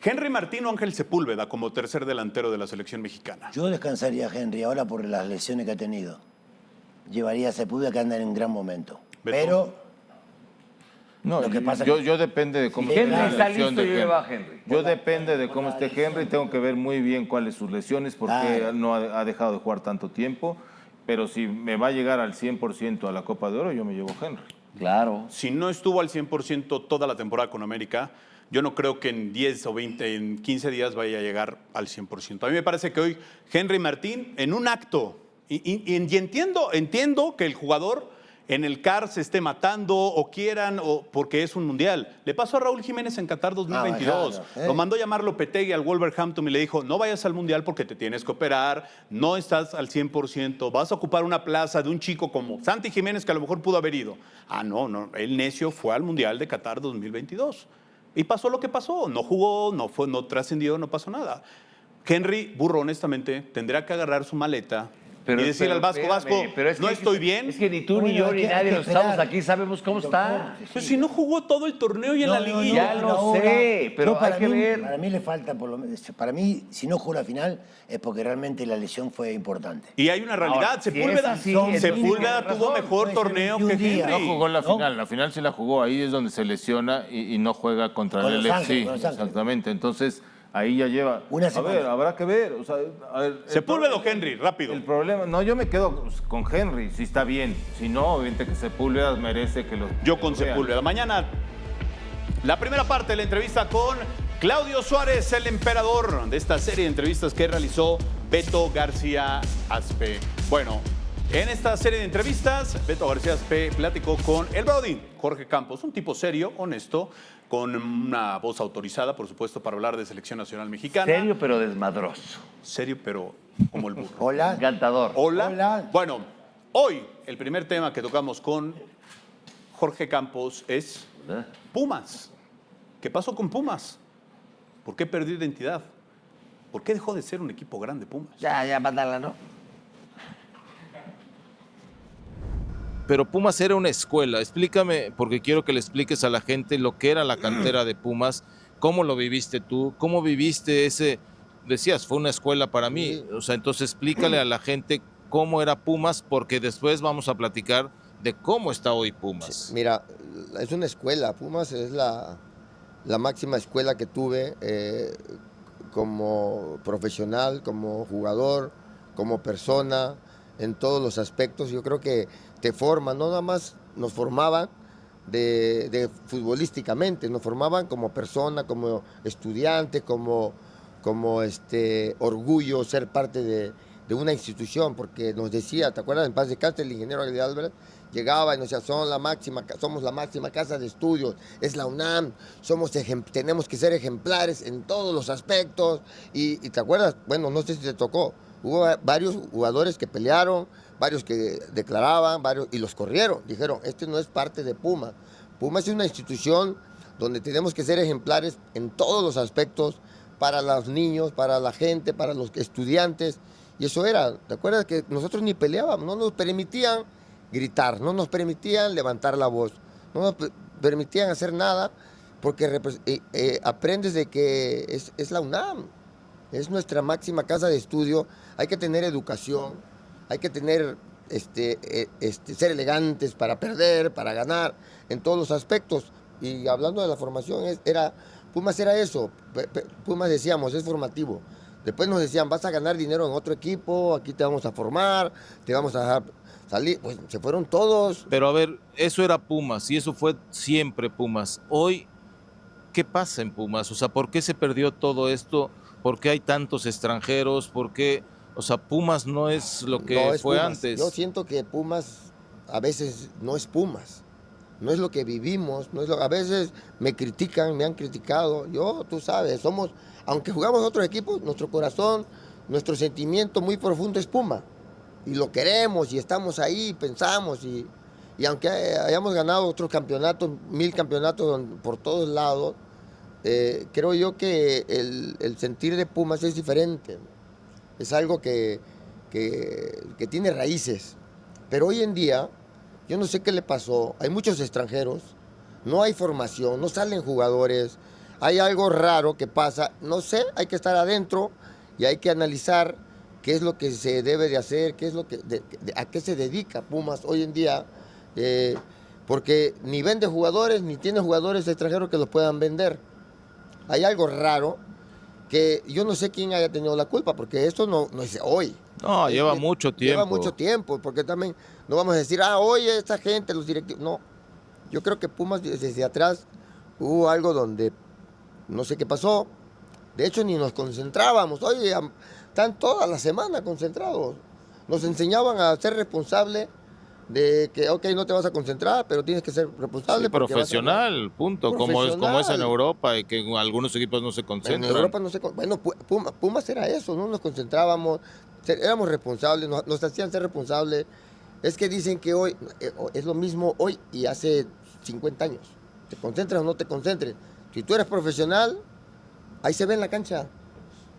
Henry Martín o Ángel Sepúlveda como tercer delantero de la selección mexicana. Yo descansaría a Henry ahora por las lesiones que ha tenido. Llevaría a Sepúlveda que anda en un gran momento. Beto. Pero No, Lo que pasa yo depende de cómo Si esté Henry la está lesión listo, de yo llevo a Henry. Yo depende de cómo esté Henry, tengo que ver muy bien cuáles sus lesiones, porque Claro. no ha dejado de jugar tanto tiempo, pero si me va a llegar al 100% a la Copa de Oro, yo me llevo a Henry. Claro. Si no estuvo al 100% toda la temporada con América, yo no creo que en 10 o 20, en 15 días vaya a llegar al 100%. A mí me parece que hoy Henry Martín, en un acto, y entiendo que el jugador en el CAR se esté matando o quieran, o porque es un mundial. Le pasó a Raúl Jiménez en Qatar 2022. claro, Lo mandó llamar Lopetegui al Wolverhampton y le dijo, no vayas al mundial porque te tienes que operar, no estás al 100%, vas a ocupar una plaza de un chico como Santi Jiménez que a lo mejor pudo haber ido. Ah, no, el necio fue al mundial de Qatar 2022. Y pasó lo que pasó, no jugó, no trascendió, no pasó nada. Henry, burro, honestamente, tendrá que agarrar su maleta y decirle al Vasco, espérame, Vasco, pero es no que- estoy bien. Es que ni tú, ni Bueno, yo, ni hay que nadie de los que esperar. estamos aquí sabemos cómo está. Pues si no jugó todo el torneo y en la liguilla. Ya lo sé, pero para hay que mí, ver. Para mí le falta, por lo menos, para mí, si no jugó la final, es porque realmente la lesión fue importante. Y hay una realidad, Ahora, si Sepúlveda, es así, entonces Sepúlveda tienes tuvo razón, mejor puede ser torneo 21 que días. Henry. No jugó ¿no? la final sí la jugó, ahí es donde se lesiona y no juega contra Con el Los Ángeles, LFC. con Los Ángeles. Exactamente, entonces ahí ya lleva... Una a ver, semana. habrá que ver. O sea, a ver, Sepúlveda o Henry, rápido. El problema, no, yo me quedo con Henry, si está bien. Si no, obviamente que Sepúlveda merece que lo... Yo con que lo vean. Sepúlveda. Mañana, la primera parte de la entrevista con Claudio Suárez, el emperador de esta serie de entrevistas que realizó Beto García Aspe. Bueno, en esta serie de entrevistas, Beto García Aspe platicó con el Brody, Jorge Campos, un tipo serio, honesto, con una voz autorizada, por supuesto, para hablar de Selección Nacional Mexicana. Serio, pero desmadroso. Serio, pero como el burro. Hola. Encantador. Hola. Hola. Bueno, hoy el primer tema que tocamos con Jorge Campos es ¿Eh? Pumas. ¿Qué pasó con Pumas? ¿Por qué perdió identidad? ¿Por qué dejó de ser un equipo grande Pumas? Ya, mándala, ¿no? Pero Pumas era una escuela. Explícame, porque quiero que le expliques a la gente lo que era la cantera de Pumas, cómo lo viviste tú, cómo viviste ese... Decías, fue una escuela para mí. O sea, entonces explícale a la gente cómo era Pumas, porque después vamos a platicar de cómo está hoy Pumas. Mira, es una escuela. Pumas es la máxima escuela que tuve como profesional, como jugador, como persona, en todos los aspectos. Yo creo que te forman, no nada más nos formaban de futbolísticamente, nos formaban como persona, como estudiante, como orgullo ser parte de una institución, porque nos decía, ¿te acuerdas? En paz descanse, el ingeniero Aguilar Álvarez llegaba y nos decía, somos la máxima casa de estudios, es la UNAM, tenemos que ser ejemplares en todos los aspectos, y ¿te acuerdas? Bueno, no sé si te tocó, hubo varios jugadores que pelearon, varios que declaraban, y los corrieron, dijeron, este no es parte de Puma. Puma es una institución donde tenemos que ser ejemplares en todos los aspectos, para los niños, para la gente, para los estudiantes, y eso era, ¿te acuerdas? Que nosotros ni peleábamos, no nos permitían gritar, no nos permitían levantar la voz, no nos permitían hacer nada, porque aprendes de que es la UNAM, es nuestra máxima casa de estudio, hay que tener educación, hay que tener, ser elegantes para perder, para ganar, en todos los aspectos. Y hablando de la formación, Pumas era eso, Pumas decíamos, es formativo. Después nos decían, vas a ganar dinero en otro equipo, aquí te vamos a formar, te vamos a dejar salir. Pues se fueron todos. Pero a ver, eso era Pumas y eso fue siempre Pumas. Hoy, ¿qué pasa en Pumas? O sea, ¿por qué se perdió todo esto? ¿Por qué hay tantos extranjeros? ¿Por qué? O sea, Pumas no es lo que no es fue Pumas. antes. Yo siento que Pumas a veces no es Pumas. No es lo que vivimos, a veces me critican, me han criticado. Tú sabes, aunque jugamos otros equipos, nuestro corazón, nuestro sentimiento muy profundo es Puma. Y lo queremos y estamos ahí, pensamos. Y aunque hayamos ganado otros campeonatos, 1000 campeonatos por todos lados, creo yo que el sentir de Pumas es diferente. Es algo que tiene raíces. Pero hoy en día, yo no sé qué le pasó, hay muchos extranjeros, no hay formación, no salen jugadores, hay algo raro que pasa, no sé, hay que estar adentro y hay que analizar qué es lo que se debe de hacer, a qué se dedica Pumas hoy en día, porque ni vende jugadores, ni tiene jugadores extranjeros que los puedan vender. Hay algo raro que yo no sé quién haya tenido la culpa, porque esto no es de hoy. No, lleva mucho tiempo. Lleva mucho tiempo, porque también no vamos a decir, oye, esta gente, los directivos. No, yo creo que Pumas desde atrás hubo algo donde no sé qué pasó. De hecho, ni nos concentrábamos. Oye, están toda la semana concentrados. Nos enseñaban a ser responsables de que, ok, no te vas a concentrar, pero tienes que ser responsable. Sí, profesional, punto. Como es en Europa y que algunos equipos no se concentran. En Europa no se concentran. Bueno, Pumas era eso, no nos concentrábamos, éramos responsables, nos hacían ser responsables. Es que dicen que hoy es lo mismo hoy y hace 50 años. ¿Te concentras o no te concentres? Si tú eres profesional, ahí se ve en la cancha.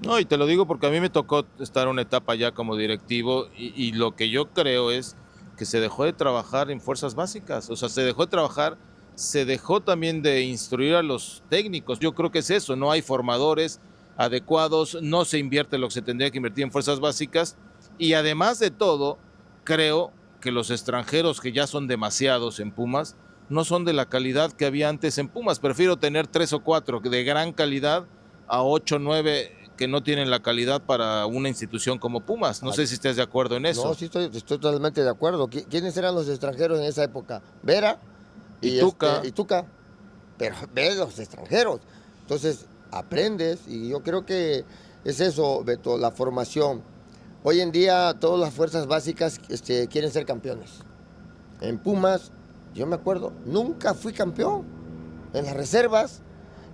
No, y te lo digo porque a mí me tocó estar una etapa ya como directivo y lo que yo creo es que se dejó de trabajar en fuerzas básicas, o sea, se dejó también de instruir a los técnicos. Yo creo que es eso, no hay formadores adecuados, no se invierte lo que se tendría que invertir en fuerzas básicas y además de todo, creo que los extranjeros que ya son demasiados en Pumas no son de la calidad que había antes en Pumas. Prefiero tener 3 o 4 de gran calidad a 8 o 9 que no tienen la calidad para una institución como Pumas. No sé si estás de acuerdo en eso. No, sí estoy totalmente de acuerdo. ¿Quiénes eran los extranjeros en esa época? Vera y Tuca. Y Tuca. Pero ve los extranjeros. Entonces, aprendes y yo creo que es eso, Beto, la formación. Hoy en día todas las fuerzas básicas quieren ser campeones. En Pumas, yo me acuerdo, nunca fui campeón. En las reservas,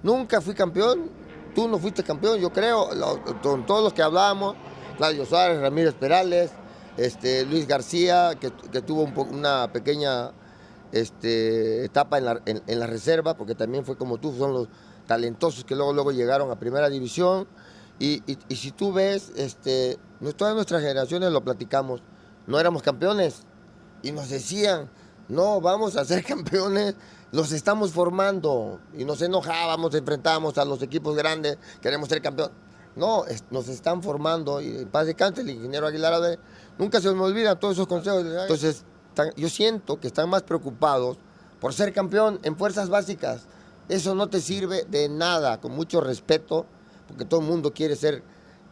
nunca fui campeón. Tú no fuiste campeón, yo creo, con todos los que hablábamos, Claudio Suárez, Ramírez Perales, Luis García, que tuvo una pequeña etapa en la reserva, porque también fue como tú, son los talentosos que luego llegaron a primera división. Y si tú ves, todas nuestras generaciones lo platicamos, no éramos campeones. Y nos decían, no, vamos a ser campeones, los estamos formando. Y nos enojábamos, enfrentábamos a los equipos grandes, queremos ser campeón. No, nos están formando. Y en paz descanse, el ingeniero Aguilar Álvarez, nunca se me olvidan todos esos consejos. Entonces, yo siento que están más preocupados por ser campeón en fuerzas básicas. Eso no te sirve de nada, con mucho respeto, porque todo el mundo quiere ser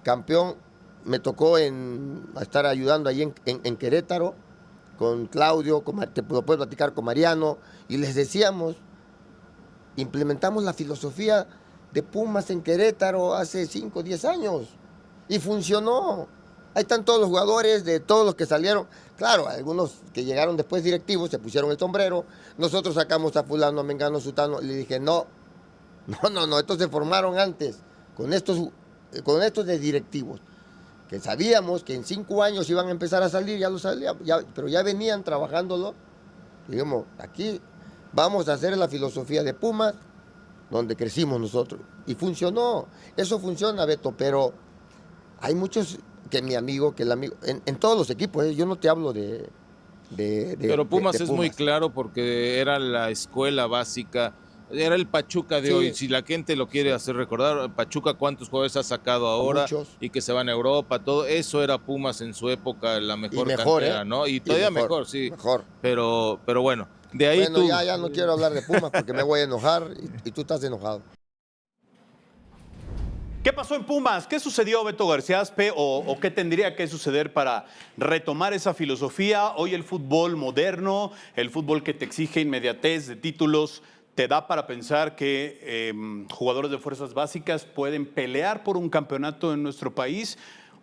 campeón. Me tocó estar ayudando ahí en Querétaro, con Claudio, te puedo platicar con Mariano, y les decíamos, implementamos la filosofía de Pumas en Querétaro hace 5 o 10 años, y funcionó. Ahí están todos los jugadores, de todos los que salieron. Claro, algunos que llegaron después directivos se pusieron el sombrero. Nosotros sacamos a fulano, a mengano, sutano. Le dije, no, estos se formaron antes, con estos de directivos, que sabíamos que en 5 años iban a empezar a salir, pero ya venían trabajándolo. Digamos, aquí vamos a hacer la filosofía de Pumas, donde crecimos nosotros. Y funcionó. Eso funciona, Beto, pero hay muchos... que el amigo, en todos los equipos, yo no te hablo de Pero Pumas de es muy claro porque era la escuela básica, era el Pachuca de hoy. Si la gente lo quiere hacer recordar, Pachuca cuántos jugadores ha sacado ahora, muchos, y que se van a Europa, todo eso era Pumas en su época, la mejor cantera, ¿no? Y todavía mejor, sí. Mejor. Pero bueno, de ahí bueno, ya no quiero hablar de Pumas porque me voy a enojar y tú estás enojado. ¿Qué pasó en Pumas? ¿Qué sucedió, Beto García Aspe? ¿O qué tendría que suceder para retomar esa filosofía? Hoy el fútbol moderno, el fútbol que te exige inmediatez de títulos, ¿te da para pensar que jugadores de fuerzas básicas pueden pelear por un campeonato en nuestro país?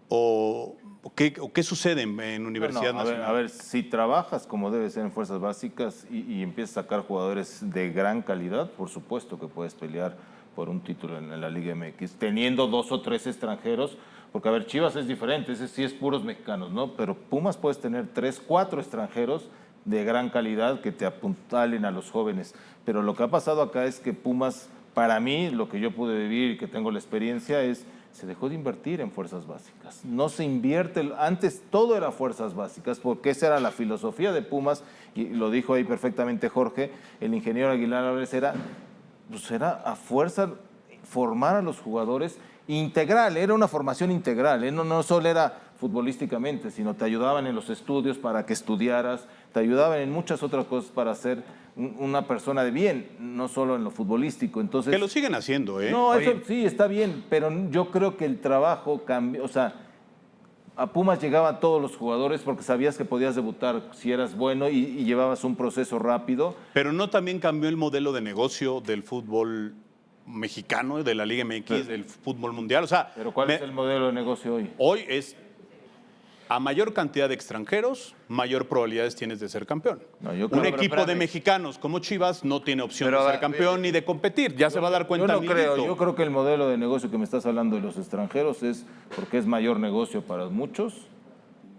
¿O qué sucede en Universidad Nacional? A ver, si trabajas como debe ser en fuerzas básicas y empiezas a sacar jugadores de gran calidad, por supuesto que puedes pelear por un título en la Liga MX, teniendo 2 o 3 extranjeros, porque a ver, Chivas es diferente, ese sí es puros mexicanos, ¿no? Pero Pumas puedes tener 3, 4 extranjeros de gran calidad que te apuntalen a los jóvenes. Pero lo que ha pasado acá es que Pumas, para mí, lo que yo pude vivir y que tengo la experiencia es, se dejó de invertir en fuerzas básicas. No se invierte, antes todo era fuerzas básicas, porque esa era la filosofía de Pumas, y lo dijo ahí perfectamente Jorge, el ingeniero Aguilar Álvarez era a fuerza formar a los jugadores integral, era una formación integral, no solo era futbolísticamente, sino te ayudaban en los estudios para que estudiaras, te ayudaban en muchas otras cosas para ser una persona de bien, no solo en lo futbolístico. Entonces, que lo siguen haciendo, ¿eh? No, eso sí, está bien, pero yo creo que el trabajo cambió, o sea, a Pumas llegaban todos los jugadores porque sabías que podías debutar si eras bueno y llevabas un proceso rápido. Pero no también cambió el modelo de negocio del fútbol mexicano, de la Liga MX, del fútbol mundial. O sea, ¿pero cuál es el modelo de negocio hoy? Hoy es a mayor cantidad de extranjeros, mayor probabilidades tienes de ser campeón. No, yo Un creo, equipo de mexicanos como Chivas no tiene opción de ser campeón ni de competir. Ya se va a dar cuenta. Yo no creo. Yo creo que el modelo de negocio que me estás hablando de los extranjeros es porque es mayor negocio para muchos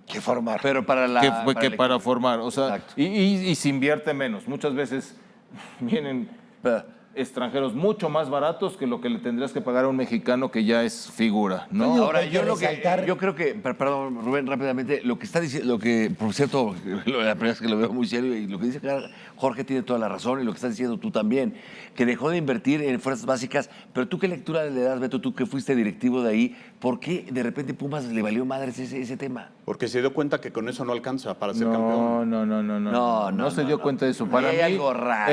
Que formar. Pero para formar. O sea, Exacto. y se invierte menos. Muchas veces vienen extranjeros mucho más baratos que lo que le tendrías que pagar a un mexicano que ya es figura, ¿no? Oye, Ahora, hay que resaltar- yo creo que, perdón, Rubén, rápidamente, lo que está diciendo, lo que, por cierto, la primera vez que lo veo muy serio, y lo que dice Jorge tiene toda la razón, y lo que estás diciendo tú también, que dejó de invertir en fuerzas básicas, pero tú qué lectura le das, Beto, tú que fuiste directivo de ahí, ¿por qué de repente Pumas le valió madres ese tema? Porque se dio cuenta que con eso no alcanza para ser campeón. No se dio cuenta de eso. Para Hay mí, algo raro.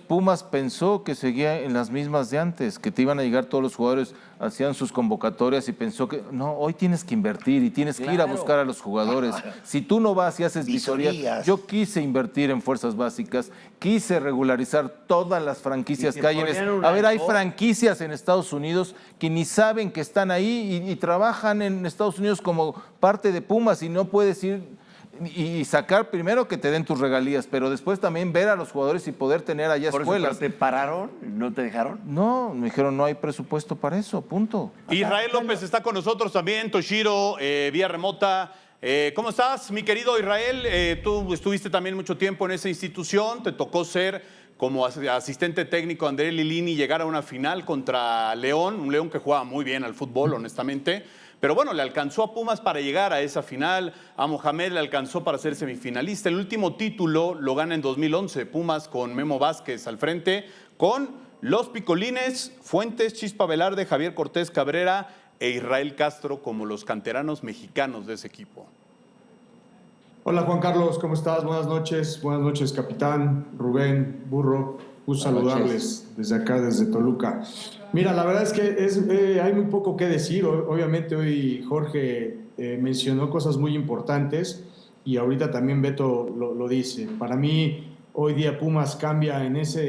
Pumas pensó que seguía en las mismas de antes, que te iban a llegar todos los jugadores, hacían sus convocatorias y pensó que no, hoy tienes que invertir y tienes que ir a buscar a los jugadores. Si tú no vas y haces visorías, yo quise invertir en fuerzas básicas, quise regularizar todas las franquicias que hay. A ver, hay franquicias en Estados Unidos que ni saben que están ahí y trabajan en Estados Unidos como parte de Pumas y no puedes ir y sacar primero que te den tus regalías, pero después también ver a los jugadores y poder tener allá ¿Por escuelas. eso te pararon? ¿No te dejaron? No, me dijeron no hay presupuesto para eso, punto. Israel López está con nosotros también, Toshiro, vía remota. ¿Cómo estás, mi querido Israel? Tú estuviste también mucho tiempo en esa institución, te tocó ser como asistente técnico de André Lilini y llegar a una final contra León, un León que jugaba muy bien al fútbol, honestamente. Pero bueno, le alcanzó a Pumas para llegar a esa final, a Mohamed le alcanzó para ser semifinalista. El último título lo gana en 2011, Pumas con Memo Vázquez al frente, con los Picolines, Fuentes, Chispa Velarde, Javier Cortés Cabrera e Israel Castro como los canteranos mexicanos de ese equipo. Hola Juan Carlos, ¿cómo estás? Buenas noches capitán, Rubén, Burro, gusto saludarles desde acá, desde Toluca. Mira, la verdad es que hay muy poco que decir. Obviamente hoy Jorge mencionó cosas muy importantes y ahorita también Beto lo dice. Para mí hoy día Pumas cambia en esa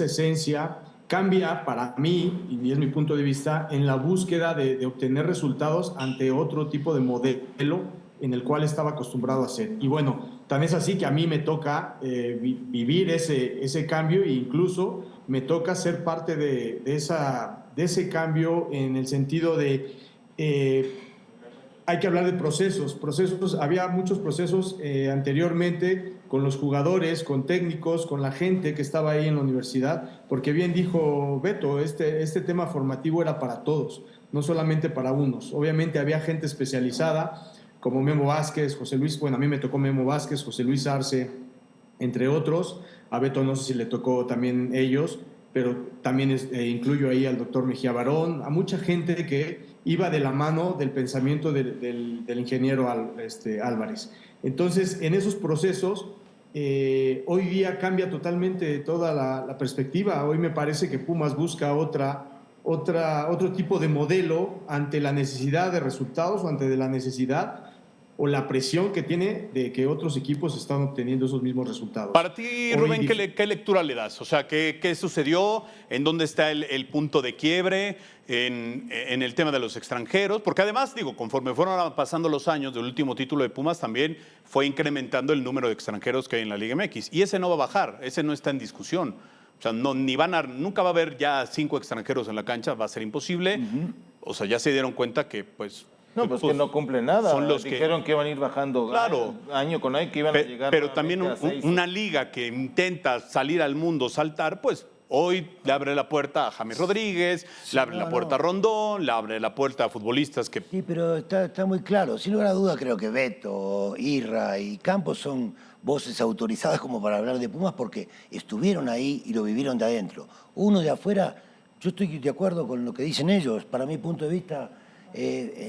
esencia, cambia para mí, y es mi punto de vista, en la búsqueda de obtener resultados ante otro tipo de modelo en el cual estaba acostumbrado a hacer. Y bueno, tan es así que a mí me toca vivir ese cambio e incluso me toca ser parte de ese cambio en el sentido de hay que hablar de procesos. Había muchos procesos anteriormente con los jugadores, con técnicos, con la gente que estaba ahí en la universidad, porque bien dijo Beto, este tema formativo era para todos, no solamente para unos. Obviamente había gente especializada, como Memo Vázquez, José Luis, bueno, a mí me tocó Memo Vázquez, José Luis Arce, entre otros. A Beto no sé si le tocó también ellos, pero también incluyo ahí al doctor Mejía Barón, a mucha gente que iba de la mano del pensamiento del ingeniero Álvarez. Entonces, en esos procesos, hoy día cambia totalmente toda la perspectiva. Hoy me parece que Pumas busca otro tipo de modelo ante la necesidad de resultados o ante la necesidad o la presión que tiene de que otros equipos están obteniendo esos mismos resultados. Para ti, Rubén, ¿qué lectura le das? O sea, ¿qué sucedió? ¿En dónde está el punto de quiebre en el tema de los extranjeros? Porque además, digo, conforme fueron pasando los años del último título de Pumas, también fue incrementando el número de extranjeros que hay en la Liga MX. Y ese no va a bajar, ese no está en discusión. O sea, nunca va a haber ya 5 extranjeros en la cancha, va a ser imposible. O sea, ya se dieron cuenta que, pues... No, pues que no cumplen nada. Son los Dijeron que iban a ir bajando año con año, que iban a llegar. Pero también una liga que intenta salir al mundo, saltar, pues hoy le abre la puerta a James Rodríguez, le abre la puerta a Rondón, le abre la puerta a futbolistas que... Sí, pero está muy claro. Sin lugar a duda, creo que Beto, Irra y Campos son voces autorizadas como para hablar de Pumas porque estuvieron ahí y lo vivieron de adentro. Uno de afuera, yo estoy de acuerdo con lo que dicen ellos. Para mi punto de vista...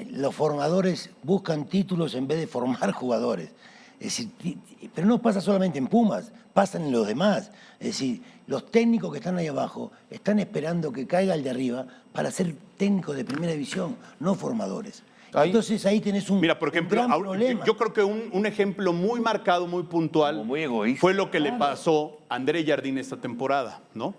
los formadores buscan títulos en vez de formar jugadores. Es decir, pero no pasa solamente en Pumas, pasa en los demás. Es decir, los técnicos que están ahí abajo están esperando que caiga el de arriba para ser técnicos de primera división, no formadores. Entonces ahí tenés Mira, por ejemplo, un gran problema. Yo creo que un ejemplo muy marcado, muy puntual, muy egoísta, fue lo que le pasó a André Jardín esta temporada, ¿no?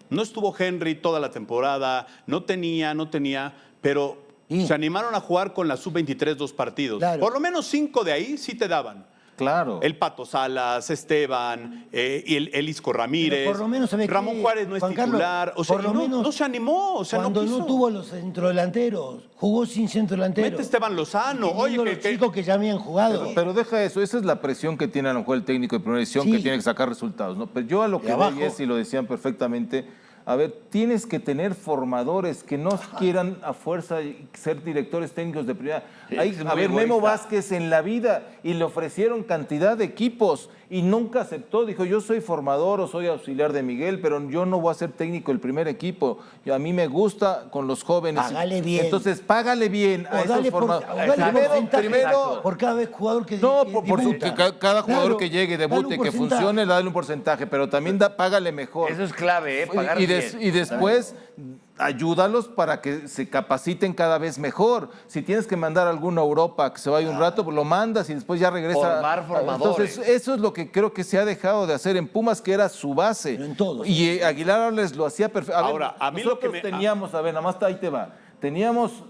No estuvo Henry toda la temporada, no tenía, pero... Sí. Se animaron a jugar con la sub-23 2 partidos. Claro. Por lo menos 5 de ahí sí te daban. Claro. El Pato Salas, Esteban, el Isco Ramírez. Pero por lo menos, ¿sabes Ramón qué, Juárez no es Juan Carlos? titular. O sea, Por lo menos no se animó. O sea, cuando no quiso. no tuvo los centrodelanteros, jugó sin centrodelanteros. Mete Esteban Lozano. Oye, los chicos que ya habían jugado. Pero deja eso, esa es la presión que tiene a lo mejor el técnico de primera división, Sí. que tiene que sacar resultados, ¿no? Pero yo a lo que abajo. voy es, y lo decían perfectamente, a ver, tienes que tener formadores que no quieran a fuerza ser directores técnicos de primera. Sí, Hay, es muy a ver, Memo egoísta. Vázquez en la vida y le ofrecieron cantidad de equipos y nunca aceptó. Dijo, yo soy formador o soy auxiliar de Miguel, pero yo no voy a ser técnico del primer equipo. A mí me gusta con los jóvenes. Págale bien. Entonces, págale bien a O dale esos formadores. porcentaje Primero, por cada vez jugador que no, que por su, debuta. que cada jugador Claro, que llegue, dale debute, un que porcentaje. funcione, dale un porcentaje, pero también págale mejor. Eso es clave, pagar y, bien. y después ayúdalos para que se capaciten cada vez mejor. Si tienes que mandar a alguno a Europa que se vaya un rato, pues lo mandas y después ya regresa. Formar formadores. Entonces, eso es lo que creo que se ha dejado de hacer en Pumas, que era su base. Pero en todos. Y Aguilar Árboles lo hacía perfecto. Ahora, a mí lo que teníamos, a ver, nada más ahí te va. Teníamos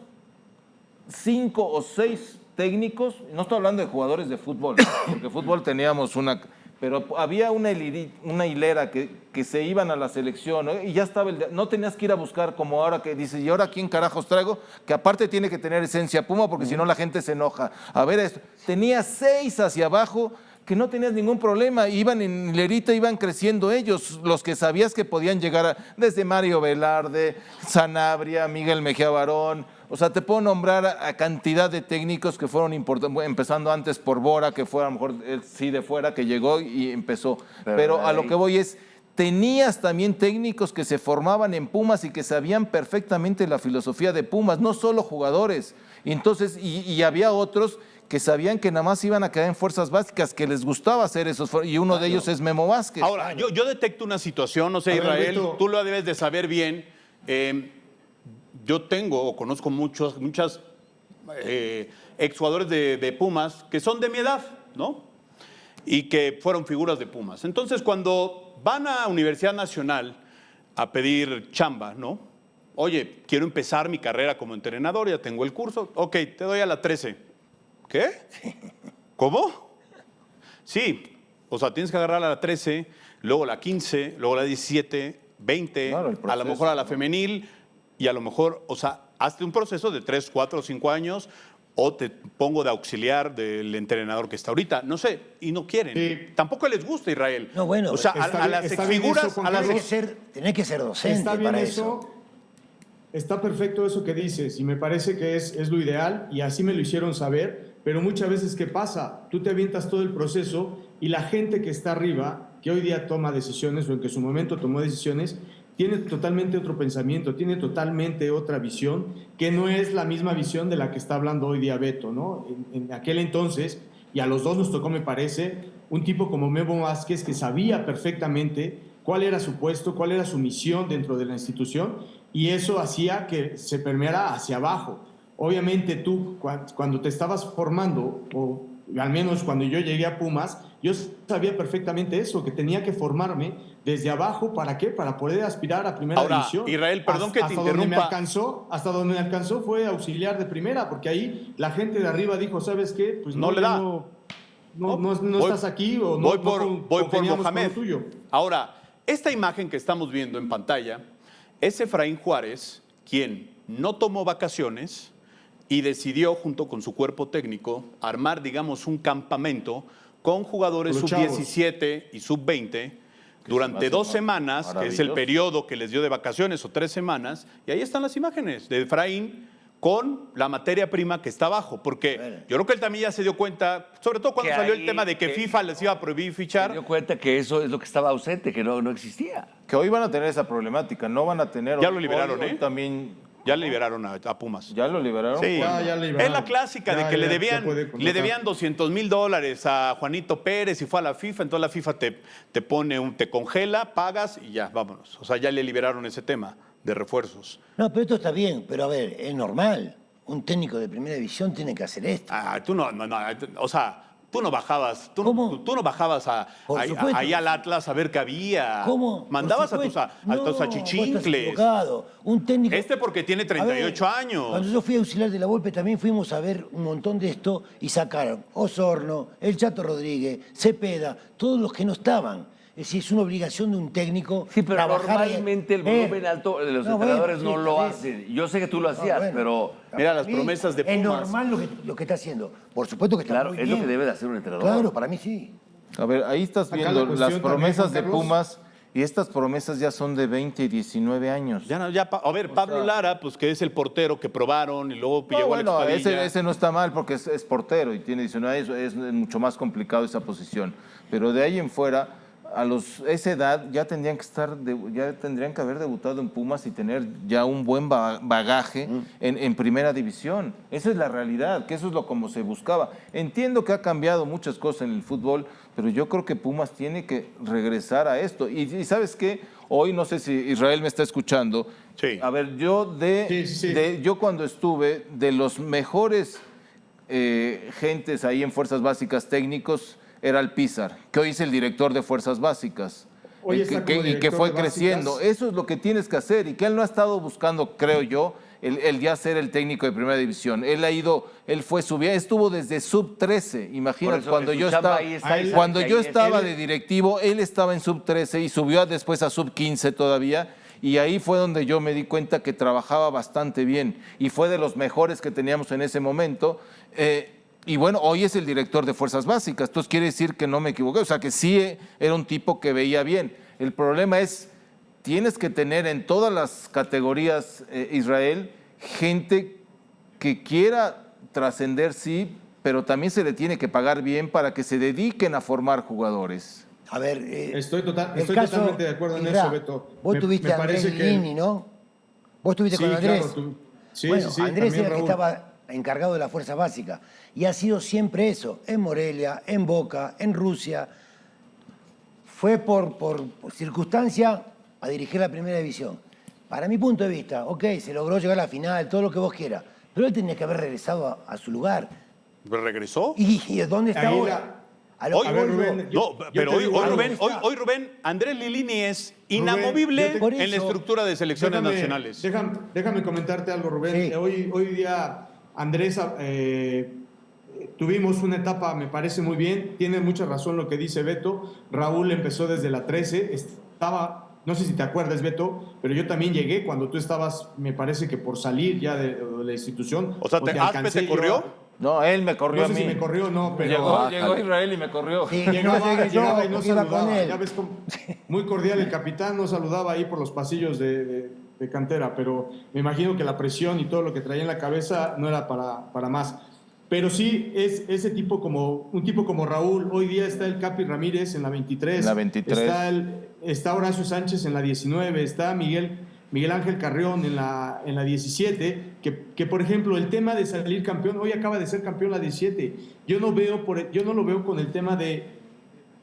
5 o 6 técnicos, no estoy hablando de jugadores de fútbol, porque fútbol teníamos una... Pero había una hilera que se iban a la selección, ¿no? Y ya estaba, no tenías que ir a buscar como ahora que dices, ¿y ahora quién carajos traigo? Que aparte tiene que tener esencia Puma, porque si no la gente se enoja. A ver esto, tenía 6 hacia abajo que no tenías ningún problema, iban en hilerita, iban creciendo ellos, los que sabías que podían llegar desde Mario Velarde, Sanabria, Miguel Mejía Barón. O sea, te puedo nombrar a cantidad de técnicos que fueron importantes, empezando antes por Bora, que fue a lo mejor sí de fuera, que llegó y empezó. Pero a lo que voy es, tenías también técnicos que se formaban en Pumas y que sabían perfectamente la filosofía de Pumas, no solo jugadores. Y entonces, y había otros que sabían que nada más iban a quedar en fuerzas básicas, que les gustaba hacer esos, y uno de ellos es Memo Vázquez. Ahora, yo detecto una situación, no sé, A ver, Israel, Beto. tú lo debes de saber bien. Yo tengo o conozco muchas exjugadores de Pumas que son de mi edad, ¿no? Y que fueron figuras de Pumas. Entonces, cuando van a Universidad Nacional a pedir chamba, ¿no? Oye, quiero empezar mi carrera como entrenador, ya tengo el curso. Ok, te doy a la 13. ¿Qué? ¿Cómo? Sí, o sea, tienes que agarrar a la 13, luego la 15, luego la 17, 20, Claro, el a lo proceso, mejor a la ¿no? femenil y a lo mejor, o sea, hazte un proceso de 3, 4, 5 años o te pongo de auxiliar del entrenador que está ahorita. No sé, y no quieren. Sí. Tampoco les gusta, Israel. No, bueno, o sea, está a las bien exfiguras, eso, Juan a las Carlos. Tenés que ser docente Está bien para eso. eso. Está perfecto eso que dices y me parece que es lo ideal y así me lo hicieron saber, pero muchas veces ¿qué pasa? Tú te avientas todo el proceso y la gente que está arriba, que hoy día toma decisiones o en que en su momento tomó decisiones, tiene totalmente otro pensamiento, tiene totalmente otra visión, que no es la misma visión de la que está hablando hoy día Beto, ¿no? En aquel entonces, y a los dos nos tocó, me parece, un tipo como Memo Vázquez que sabía perfectamente cuál era su puesto, cuál era su misión dentro de la institución, y eso hacía que se permeara hacia abajo. Obviamente tú, cuando te estabas formando, o al menos cuando yo llegué a Pumas, yo sabía perfectamente eso, que tenía que formarme desde abajo, ¿para qué? Para poder aspirar a primera Ahora, división. Israel, perdón que te Hasta donde me interrumpa. hasta donde me alcanzó fue auxiliar de primera, porque ahí la gente de arriba dijo, ¿sabes qué? Pues No le da. No Voy- estás aquí o voy no por congeniamos con Mohamed. lo tuyo. Ahora, esta imagen que estamos viendo en pantalla es Efraín Juárez, quien no tomó vacaciones y decidió, junto con su cuerpo técnico, armar, digamos, un campamento con jugadores Con los chavos. sub-17 y sub-20 durante hace 2 semanas, que es el maravilloso. periodo que les dio de vacaciones, o 3 semanas, y ahí están las imágenes de Efraín con la materia prima que está abajo, porque yo creo que él también ya se dio cuenta, sobre todo cuando Que salió ahí- el tema de que FIFA les iba a prohibir Se fichar. dio cuenta que eso es lo que estaba ausente, que no existía. Que hoy van a tener esa problemática, no van a tener... Ya hoy- lo liberaron, hoy ¿eh? También, Ya le liberaron a Pumas. ¿ya lo liberaron? Sí. Ya le liberaron. Es la clásica Ya, de que ya, le ya debían, puede le contratar. debían $200,000 a Juanito Pérez y fue a la FIFA, entonces la FIFA te pone te congela, pagas y ya, vámonos. O sea, ya le liberaron ese tema de refuerzos. No, pero esto está bien, pero a ver, es normal. Un técnico de primera división tiene que hacer esto. Ah, tú no, o sea, tú no bajabas, ¿Cómo? tú no bajabas Por ahí supuesto. al Atlas a ver qué había. ¿Cómo? Mandabas Por a tus supuesto. a tus No, vos estás achichincles. equivocado. Un técnico... Este porque tiene A 38 ver, años. Cuando yo fui auxiliar de la Volpe también fuimos a ver un montón de esto y sacaron Osorno, el Chato Rodríguez, Cepeda, todos los que no estaban. Es decir, es una obligación de un técnico. Sí, pero trabajar y- normalmente el volumen alto de los No, entrenadores bueno, no sí, lo está bien. hacen. Yo sé que tú lo hacías, bueno. pero Mira las Para mí promesas de Es Pumas. normal lo que está haciendo. Por supuesto que está claro, muy es bien. lo que debe de hacer un entrenador. Claro, para mí sí. A ver, ahí estás Acá la viendo cuestión las también, promesas Juan de Carlos. Pumas y estas promesas ya son de 20 y 19 años. Ya, a ver, Pablo Lara, pues que es el portero que probaron y luego No, llegó bueno, Alex Padilla. ese no está mal porque es portero y tiene 19 años, es mucho más complicado esa posición. Pero de ahí en fuera, esa edad ya tendrían que haber debutado en Pumas y tener ya un buen bagaje en primera división. Esa es la realidad, que eso es lo como se buscaba. Entiendo que ha cambiado muchas cosas en el fútbol, pero yo creo que Pumas tiene que regresar a esto. Y ¿sabes qué? Hoy, no sé si Israel me está escuchando. Sí. A ver, Sí. yo cuando estuve, de los mejores gentes ahí en Fuerzas Básicas técnicos, era el Pizar, que hoy es el director de Fuerzas Básicas. Hoy está como y que director fue de Básicas. creciendo. Eso es lo que tienes que hacer y que él no ha estado buscando, creo yo, el ya ser el técnico de primera división. Él fue subiendo, estuvo desde sub-13. Imagínate, Por eso, cuando su yo chamba estaba, ahí está, él cuando sabe que yo ahí es. estaba de directivo, él estaba en sub-13 y subió después a sub-15 todavía. Y ahí fue donde yo me di cuenta que trabajaba bastante bien y fue de los mejores que teníamos en ese momento. Y bueno, hoy es el director de Fuerzas Básicas, entonces quiere decir que no me equivoqué, o sea que sí era un tipo que veía bien. El problema es, tienes que tener en todas las categorías, Israel, gente que quiera trascender, sí, pero también se le tiene que pagar bien para que se dediquen a formar jugadores. A ver, Estoy el totalmente de acuerdo en Isra, eso, Beto. Vos tuviste a Andrés Lini, ¿no? Vos estuviste Sí, con Andrés. claro, sí, bueno, sí, Andrés también era el que Raúl. estaba encargado de la fuerza básica. Y ha sido siempre eso, en Morelia, en Boca, en Rusia. Fue por circunstancia a dirigir la primera división. Para mi punto de vista, ok, se logró llegar a la final, todo lo que vos quieras, pero él tenía que haber regresado a su lugar. ¿Regresó? ¿Y dónde está Ahí ahora? A lo Hoy, que voy yo. Rubén, no, yo pero te hoy, digo hoy, algo. Rubén, hoy, Rubén, Andrés Lilini es inamovible yo te- Por en la eso- estructura de selecciones nacionales. Déjame comentarte algo, Rubén. Sí. Hoy día, Andrés, tuvimos una etapa, me parece muy bien. Tiene mucha razón lo que dice Beto. Raúl empezó desde la 13. Estaba, no sé si te acuerdas, Beto, pero yo también llegué cuando tú estabas, me parece que por salir ya de la institución. O sea, te ¿Aspe alcancé te yo corrió? No, llegó me corrió No a sé mí. si me corrió o no, pero... Llegó Israel y me corrió. Sí, Llegaba, no llegué yo, llegaba y no porque iba con saludaba. él. Ya ves cómo- muy cordial el capitán, no saludaba ahí por los pasillos de cantera, pero me imagino que la presión y todo lo que traía en la cabeza no era para más. Pero sí, es ese tipo un tipo como Raúl. Hoy día está el Capi Ramírez en la 23. En la 23. Está Horacio Sánchez en la 19. Está Miguel Ángel Carrión en la 17. Que, por ejemplo, el tema de salir campeón, hoy acaba de ser campeón la 17. Yo no lo veo con el tema de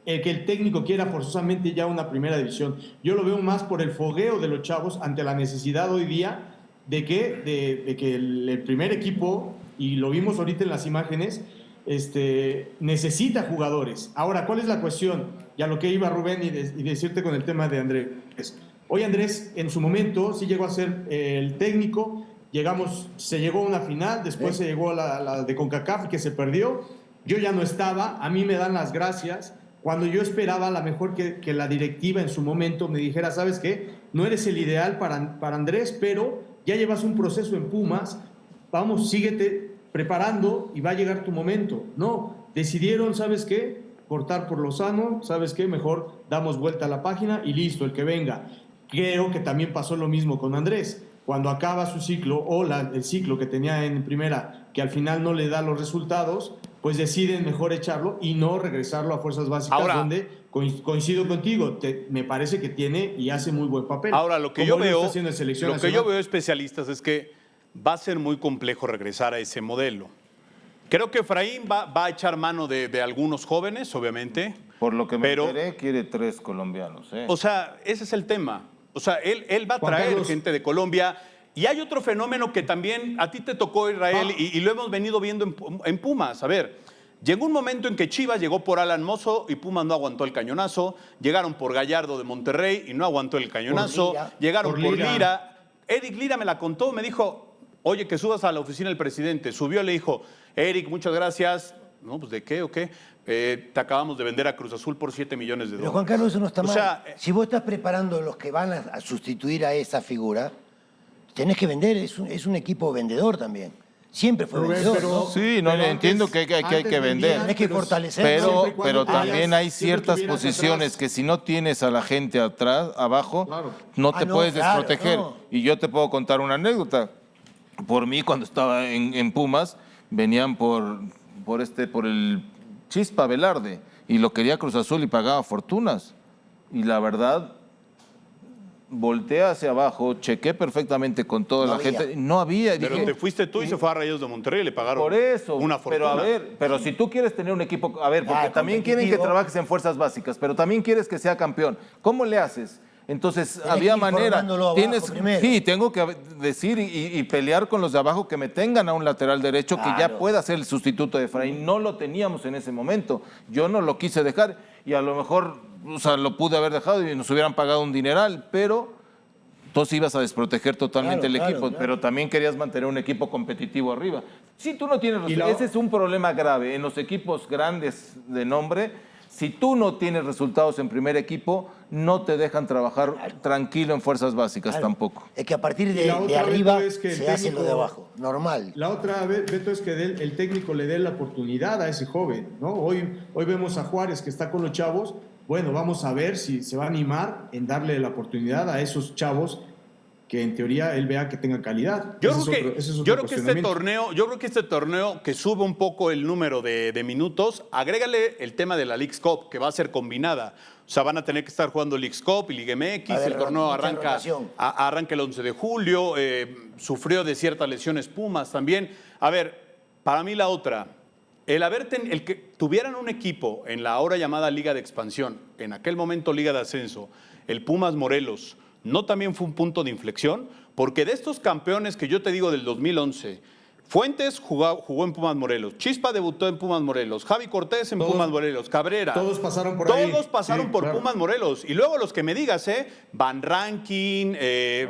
que el técnico quiera forzosamente ya una primera división. Yo lo veo más por el fogueo de los chavos ante la necesidad hoy día de que el primer equipo, y lo vimos ahorita en las imágenes, necesita jugadores. Ahora, ¿cuál es la cuestión? Y a lo que iba Rubén y decirte con el tema de Andrés. Hoy Andrés, en su momento, sí llegó a ser el técnico. Se llegó a una final, después se llegó a la de CONCACAF, que se perdió. Yo ya no estaba, a mí me dan las gracias. Cuando yo esperaba a lo mejor que la directiva en su momento me dijera, ¿sabes qué? No eres el ideal para Andrés, pero ya llevas un proceso en Pumas, vamos, síguete preparando y va a llegar tu momento. No, decidieron, ¿sabes qué? Cortar por lo sano, ¿sabes qué? Mejor damos vuelta a la página y listo, el que venga. Creo que también pasó lo mismo con Andrés. Cuando acaba su ciclo o el ciclo que tenía en primera, que al final no le da los resultados, pues deciden mejor echarlo y no regresarlo a fuerzas básicas. Ahora, donde coincido contigo, me parece que tiene y hace muy buen papel. Ahora, lo que Como yo lo está veo, haciendo en selección lo que yo nacional. veo, especialistas, es que va a ser muy complejo regresar a ese modelo. Creo que Efraín va a echar mano de algunos jóvenes, obviamente. Por lo que me pero, enteré, quiere 3 colombianos. O sea, ese es el tema. O sea, él va a Juan traer Carlos. gente de Colombia. Y hay otro fenómeno que también a ti te tocó, Israel, y lo hemos venido viendo en Pumas. A ver, llegó un momento en que Chivas llegó por Alan Mozo y Pumas no aguantó el cañonazo. Llegaron por Gallardo de Monterrey y no aguantó el cañonazo. Llegaron por Lira. Eric Lira me la contó, me dijo, oye, que subas a la oficina del presidente. Subió, le dijo, Eric, muchas gracias. No, pues ¿de qué o qué? Te acabamos de vender a Cruz Azul por $7 millones. Pero Juan Carlos, eso no está O mal. sea, Si vos estás preparando los que van a sustituir a esa figura, tenés que vender, es un equipo vendedor también. Siempre fue Rubén, vendedor, pero- ¿no? Sí, no, Pero entiendo antes- que hay que antes vender. vendían, Tenés que fortalecer. Pero, siempre y cuando también hay siempre ciertas tuvieras posiciones atrás. que si no tienes a la gente atrás, abajo, Claro. no te No, puedes claro, desproteger. no. Y yo te puedo contar una anécdota. Por mí, cuando estaba en Pumas, venían por el Chispa Velarde y lo quería Cruz Azul y pagaba fortunas. Y la verdad, volteé hacia abajo, chequé perfectamente con toda No la había. gente. No había. pero dije, te fuiste tú y se fue a Rayados de Monterrey y le pagaron por eso, una fortuna. pero a ver, pero si tú quieres tener un equipo, a ver, porque Ah, también quieren que competitivo. trabajes en fuerzas básicas, pero también quieres que sea campeón. ¿Cómo le haces? Entonces, Tenés había que ir manera. formándolo abajo primero. Sí, tengo que decir y pelear con los de abajo que me tengan a un lateral derecho que ya Claro. pueda ser el sustituto de Efraín. No lo teníamos en ese momento. Yo no lo quise dejar y a lo mejor, o sea, lo pude haber dejado y nos hubieran pagado un dineral, pero entonces ibas a desproteger totalmente Claro, el claro, equipo, claro. pero también querías mantener un equipo competitivo arriba. Si tú no tienes Y ese es un problema grave en los equipos grandes de nombre. Si tú no tienes resultados en primer equipo, no te dejan trabajar tranquilo en fuerzas básicas Claro. tampoco. Es que a partir Y de la otra, arriba Beto, es que el se hace lo técnico- de abajo. Normal. La otra, Beto, es que el técnico le dé la oportunidad a ese joven, ¿no? Hoy vemos a Juárez que está con los chavos. Bueno, vamos a ver si se va a animar en darle la oportunidad a esos chavos que en teoría él vea que tenga calidad. Yo Ese creo es otro yo creo que cuestionamiento. este torneo que sube un poco el número de minutos, agrégale el tema de la Leagues Cup, que va a ser combinada. O sea, van a tener que estar jugando Leagues Cup y Liga MX. Va a haber El torneo mucha arranca rotación. el 11 de julio. Sufrió de ciertas lesiones Pumas también. A ver, para mí la otra, el que tuvieran un equipo en la ahora llamada Liga de Expansión, en aquel momento Liga de Ascenso, el Pumas Morelos, ¿no también fue un punto de inflexión? Porque de estos campeones que yo te digo del 2011, Fuentes jugó en Pumas Morelos, Chispa debutó en Pumas Morelos, Javi Cortés en Pumas Morelos, Cabrera. Todos pasaron por ahí. Todos pasaron Sí, por claro. Pumas Morelos. Y luego los que me digas, Van Rankin,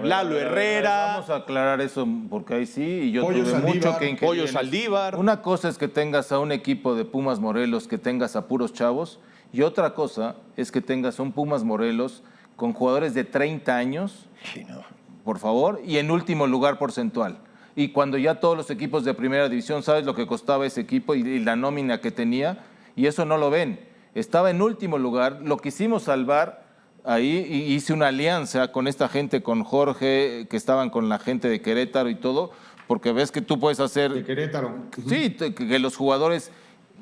Lalo Herrera, Vamos a aclarar eso porque ahí sí, y yo Pollo tuve Saldívar. mucho que ingerir. Pollo en eso. Saldívar. Una cosa es que tengas a un equipo de Pumas Morelos, que tengas a puros chavos, y otra cosa es que tengas a un Pumas Morelos con jugadores de 30 años, Sí, no. por favor, y en último lugar porcentual. Y cuando ya todos los equipos de primera división, sabes lo que costaba ese equipo y la nómina que tenía, y eso no lo ven. Estaba en último lugar, lo quisimos salvar ahí, y hice una alianza con esta gente, con Jorge, que estaban con la gente de Querétaro y todo, porque ves que tú puedes hacer... De Querétaro. Sí, que los jugadores,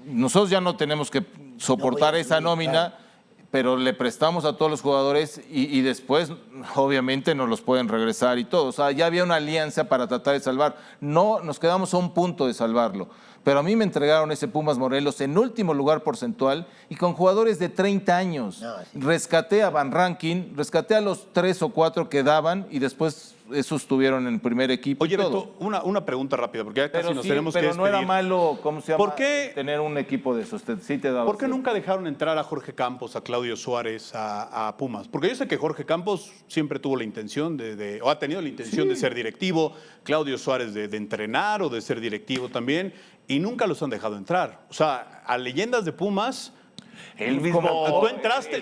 nosotros ya no tenemos que soportar No, esa nómina, pero le prestamos a todos los jugadores y después, obviamente, nos los pueden regresar y todo. O sea, ya había una alianza para tratar de salvar. No, nos quedamos a un punto de salvarlo. Pero a mí me entregaron ese Pumas Morelos en último lugar porcentual y con jugadores de 30 años. No, sí. Rescaté a Van Rankin, rescaté a los 3 o 4 que daban y después esos estuvieron en el primer equipo. Oye, y todo. Beto, una pregunta rápida, porque ya casi Pero nos sí, tenemos que pero no despedir. era malo, ¿cómo se llama? ¿Por qué? Tener un equipo de esos. Sí te daba. ¿Por qué nunca dejaron entrar a Jorge Campos, a Claudio Suárez, a Pumas? Porque yo sé que Jorge Campos siempre tuvo la intención o ha tenido la intención de ser directivo, Claudio Suárez de entrenar o de ser directivo también, y nunca los han dejado entrar. O sea, a leyendas de Pumas, El mismo. tú entraste,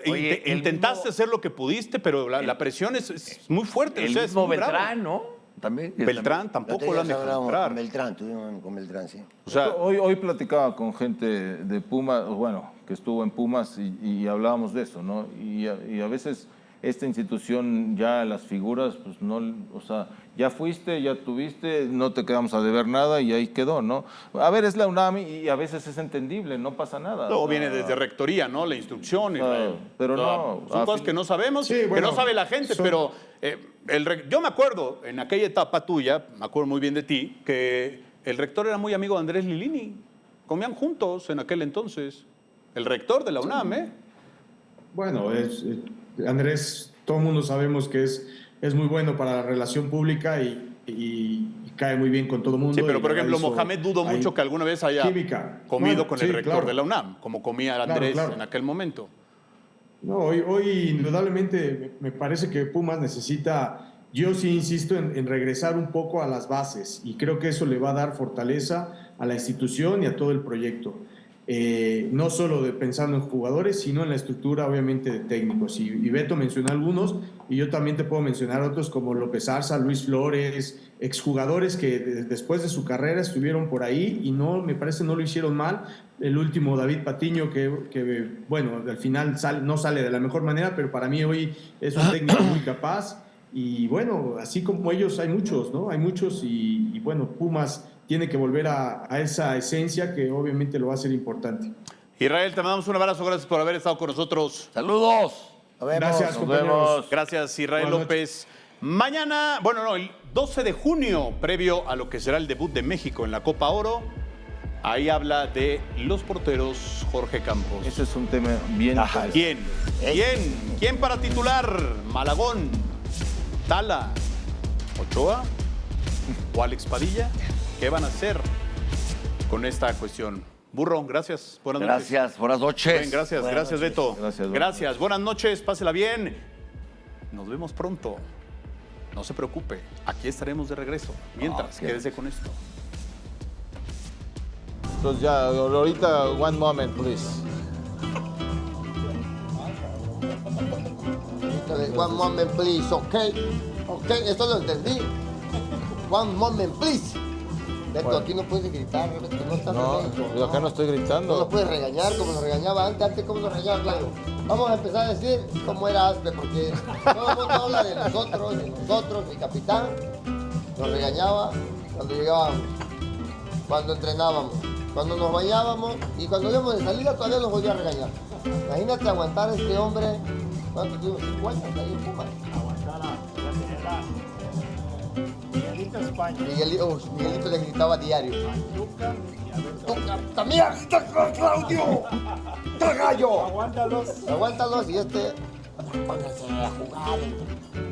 Oye, el intentaste mismo- hacer lo que pudiste, pero la presión es muy fuerte. El o sea, es mismo muy bravo. Beltrán, ¿no? También. Beltrán El tampoco otro lo día han dejado hablábamos entrar. con Beltrán, estuvimos con Beltrán, sí. O sea, Hoy platicaba con gente de Pumas, bueno, que estuvo en Pumas y hablábamos de eso, ¿no? Y a veces esta institución, ya las figuras, pues no, o sea, ya fuiste, ya tuviste, no te quedamos a deber nada y ahí quedó, ¿no? A ver, es la UNAM y a veces es entendible, no pasa nada. luego O sea, viene desde rectoría, ¿no? La instrucción. Claro, pero no, Son a cosas fin- que no sabemos, Sí, que bueno, no sabe la gente, son- pero yo me acuerdo, en aquella etapa tuya, me acuerdo muy bien de ti, que el rector era muy amigo de Andrés Lilini. Comían juntos en aquel entonces. El rector de la UNAM, ¿eh? Bueno, Andrés, todo el mundo sabemos que es muy bueno para la relación pública y cae muy bien con todo el mundo. Sí, pero por y ejemplo, hizo Mohamed dudo ahí mucho que alguna vez haya química. comido Bueno, con sí, el rector claro. de la UNAM, como comía Andrés claro. en aquel momento. No, hoy indudablemente me parece que Pumas necesita, yo sí insisto en regresar un poco a las bases y creo que eso le va a dar fortaleza a la institución y a todo el proyecto. No solo pensando en jugadores, sino en la estructura obviamente de técnicos. Y Beto mencionó algunos y yo también te puedo mencionar otros como López Arza, Luis Flores, exjugadores que después de su carrera estuvieron por ahí y me parece no lo hicieron mal. El último, David Patiño, que bueno, al final no sale de la mejor manera, pero para mí hoy es un técnico muy capaz. Y bueno, así como ellos hay muchos, ¿no? Hay muchos y bueno, Pumas tiene que volver a esa esencia que obviamente lo va a hacer importante. Israel, te mandamos un abrazo, gracias por haber estado con nosotros. ¡Saludos! Nos vemos. Gracias, Nos compañeros. vemos. Gracias, Israel Buenas López. Mañana, el 12 de junio, previo a lo que será el debut de México en la Copa Oro, ahí habla de los porteros Jorge Campos. Ese es un tema bien interesante. ¿Quién para titular? ¿Malagón, Tala, Ochoa o Alex Padilla? ¿Qué van a hacer con esta cuestión? Burro, gracias. Buenas noches. Gracias, buenas noches. Bien, gracias, Buenas gracias, noches. Beto. Gracias, Gracias, buenas noches, pásela bien. Nos vemos pronto. No se preocupe, aquí estaremos de regreso. Mientras, Ok. quédese con esto. Entonces ya, ahorita, one moment, please. One moment, please, ok. Ok, esto lo entendí. One moment, please. Beto, Bueno. aquí no puedes gritar, Beto, no estás No, en México. yo acá no estoy No gritando. nos puedes regañar como nos regañaba antes. Antes, ¿cómo nos regañaba Claudio? Vamos a empezar a decir cómo era Aspe, porque todo el mundo habla de nosotros, mi capitán nos regañaba cuando llegábamos, cuando entrenábamos, cuando nos bañábamos y cuando íbamos de salida todavía nos volvía a regañar. Imagínate aguantar a este hombre, ¿cuánto tuvimos? 5 años ahí en Pumas. Miguelito España. Miguelito le gritaba diario. Tuca y Alberto. ¡Tuca, mierda, Claudio! ¡Está gallo! Aguántalos. Aguántalos y este. Pónganse a jugar.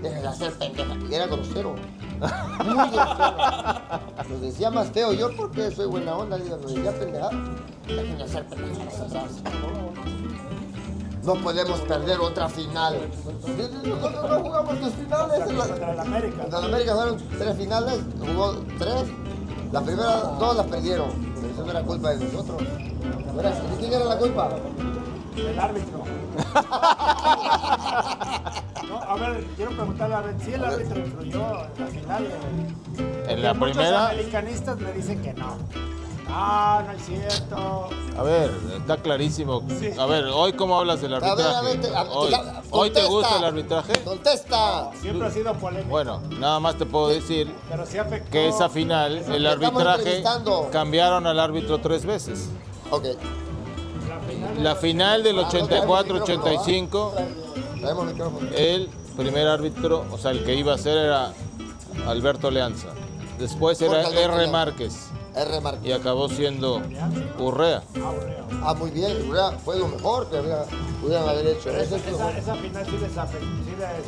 Dejen de hacer pendeja. Y era grosero. Muy grosero. Nos decía más feo yo porque soy buena onda. Digo, nos decía pendeja. Dejen de hacer pendejadas. No podemos perder otra final. Nosotros no jugamos 2 finales. Contra el América. Contra el América fueron 3 finales. Jugó 3. Las primeras 2 las perdieron. Pero eso no era culpa de nosotros. ¿De quién era la culpa? El árbitro. No, a ver, quiero preguntarle a ver si el árbitro influyó en la final. En la Muchos primera, americanistas me dicen que no. Ah, no es cierto. a ver, está clarísimo. A ver, hoy cómo hablas del A ver, arbitraje. Hoy te contesta. gusta el arbitraje. ¡Contesta! Siempre ha sido polémico. Bueno, nada más te puedo decir Pero sí afectó. que esa final, el Estamos arbitraje, entrevistando. cambiaron al árbitro 3 veces. Ok. La final del 84-85, Traemos micrófono. el primer árbitro, o sea, el que iba a ser era Alberto Leanza. Después era Jorge Alberto R. Leanza. Márquez R. Márquez. y acabó siendo Urrea. Ah, muy bien. Fue lo mejor que pudieran haber hecho. Esa final sí les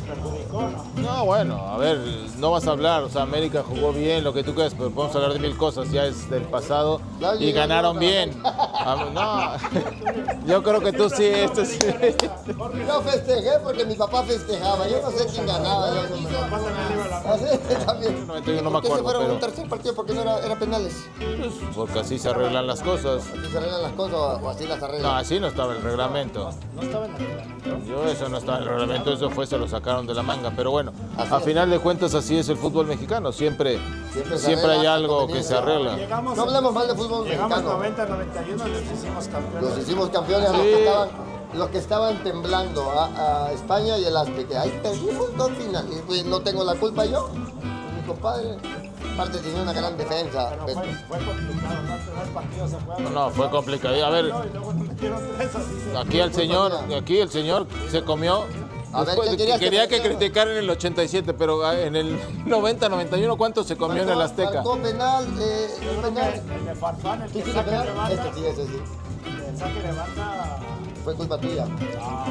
perjudicó, ¿no? No, bueno, a ver, no vas a hablar, o sea, América jugó bien, lo que tú quieras, pero podemos hablar de 1000 cosas, ya es del pasado Claro, y yo ganaron no, bien. No, yo creo que tú sí, esto sí. Yo festejé porque mi papá festejaba. Yo no sé quién ganaba. Yo no me... Así también. 91 no me ¿Por qué se acuerdo, fueron pero- un tercer partido? Porque no era penales. Porque así se arreglan las cosas. Así se arreglan las cosas o así las No, arreglan. así no estaba el reglamento. No estaba en el reglamento. Yo eso no estaba en el reglamento, eso fue, se lo sacaron de la manga. Pero bueno, Así a es. final de cuentas así es el fútbol mexicano. Siempre se hay arregla algo a que se arregla. Llegamos, No hablemos mal de fútbol llegamos mexicano. 90-91, nos hicimos campeones. Los hicimos campeones a los que estaban temblando a España y el Azteca. Ahí perdimos 2 finales. Pues no tengo la culpa yo, mi compadre. Aparte tenía una gran defensa. Pero fue complicado, ¿no? El partido se fue. No, fue complicado. A ver, Y luego nos metieron 3 así. aquí el señor se comió. A ver, Después, ¿qué querías que quería que metiera? criticaran en el 87, pero en el 90-91, ¿cuánto se comió en el Azteca? Marcó penal, Yo creo que penal. el de Farfán, el ¿Tú que sí saque penal? de banda, Este sí, ese sí. el saque de banda. Fue culpa tuya.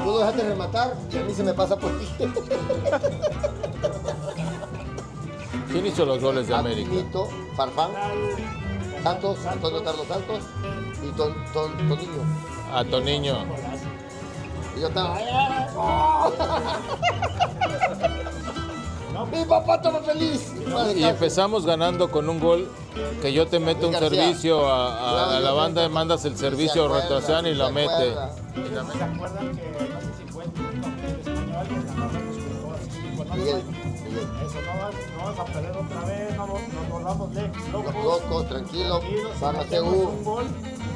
Tú lo dejaste rematar y a mí se me pasa por ti. ¿Quién hizo los goles de América? Antonito, Farfán, Santos, Antonio Carlos Santos y Toninho. A Toniño. Y yo estaba. Mi papá estaba feliz. Y empezamos ganando con un gol que yo te meto un García. servicio a la banda, mandas el servicio, retrasan y la mete. ¿Se acuerdan que no sé si fue el español que ganamos los jugadores? Miguel, Eso, no vas a perder otra vez, no nos volvamos los locos. locos, tranquilos, Si vamos a metemos un Seúl. gol,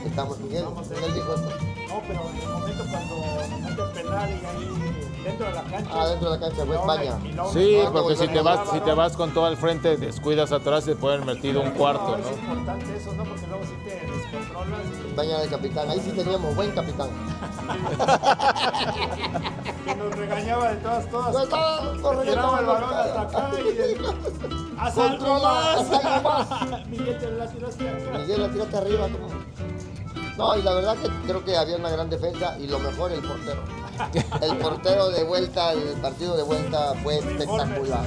Estamos Miguel. Miguel dijo esto. no, pero en el momento cuando nos meten penal y ahí dentro de la cancha. Ah, dentro de la cancha fue España. Sí, No, porque si volvemos te vas con todo al frente, descuidas atrás y te pueden metido un cuarto, Es ¿no? importante eso, ¿no? Porque luego sí te descontrolas. España de capitán. Ahí sí teníamos buen capitán. Que nos regañaba de todas. Nos Tiraba el balón regañaba. hasta acá y haz algo Controla, haz algo más. Miguel, te la tiraste acá. Miguel la tiraste arriba. No, y la verdad que creo que había una gran defensa y lo mejor el portero. El portero de vuelta, el partido de vuelta fue espectacular.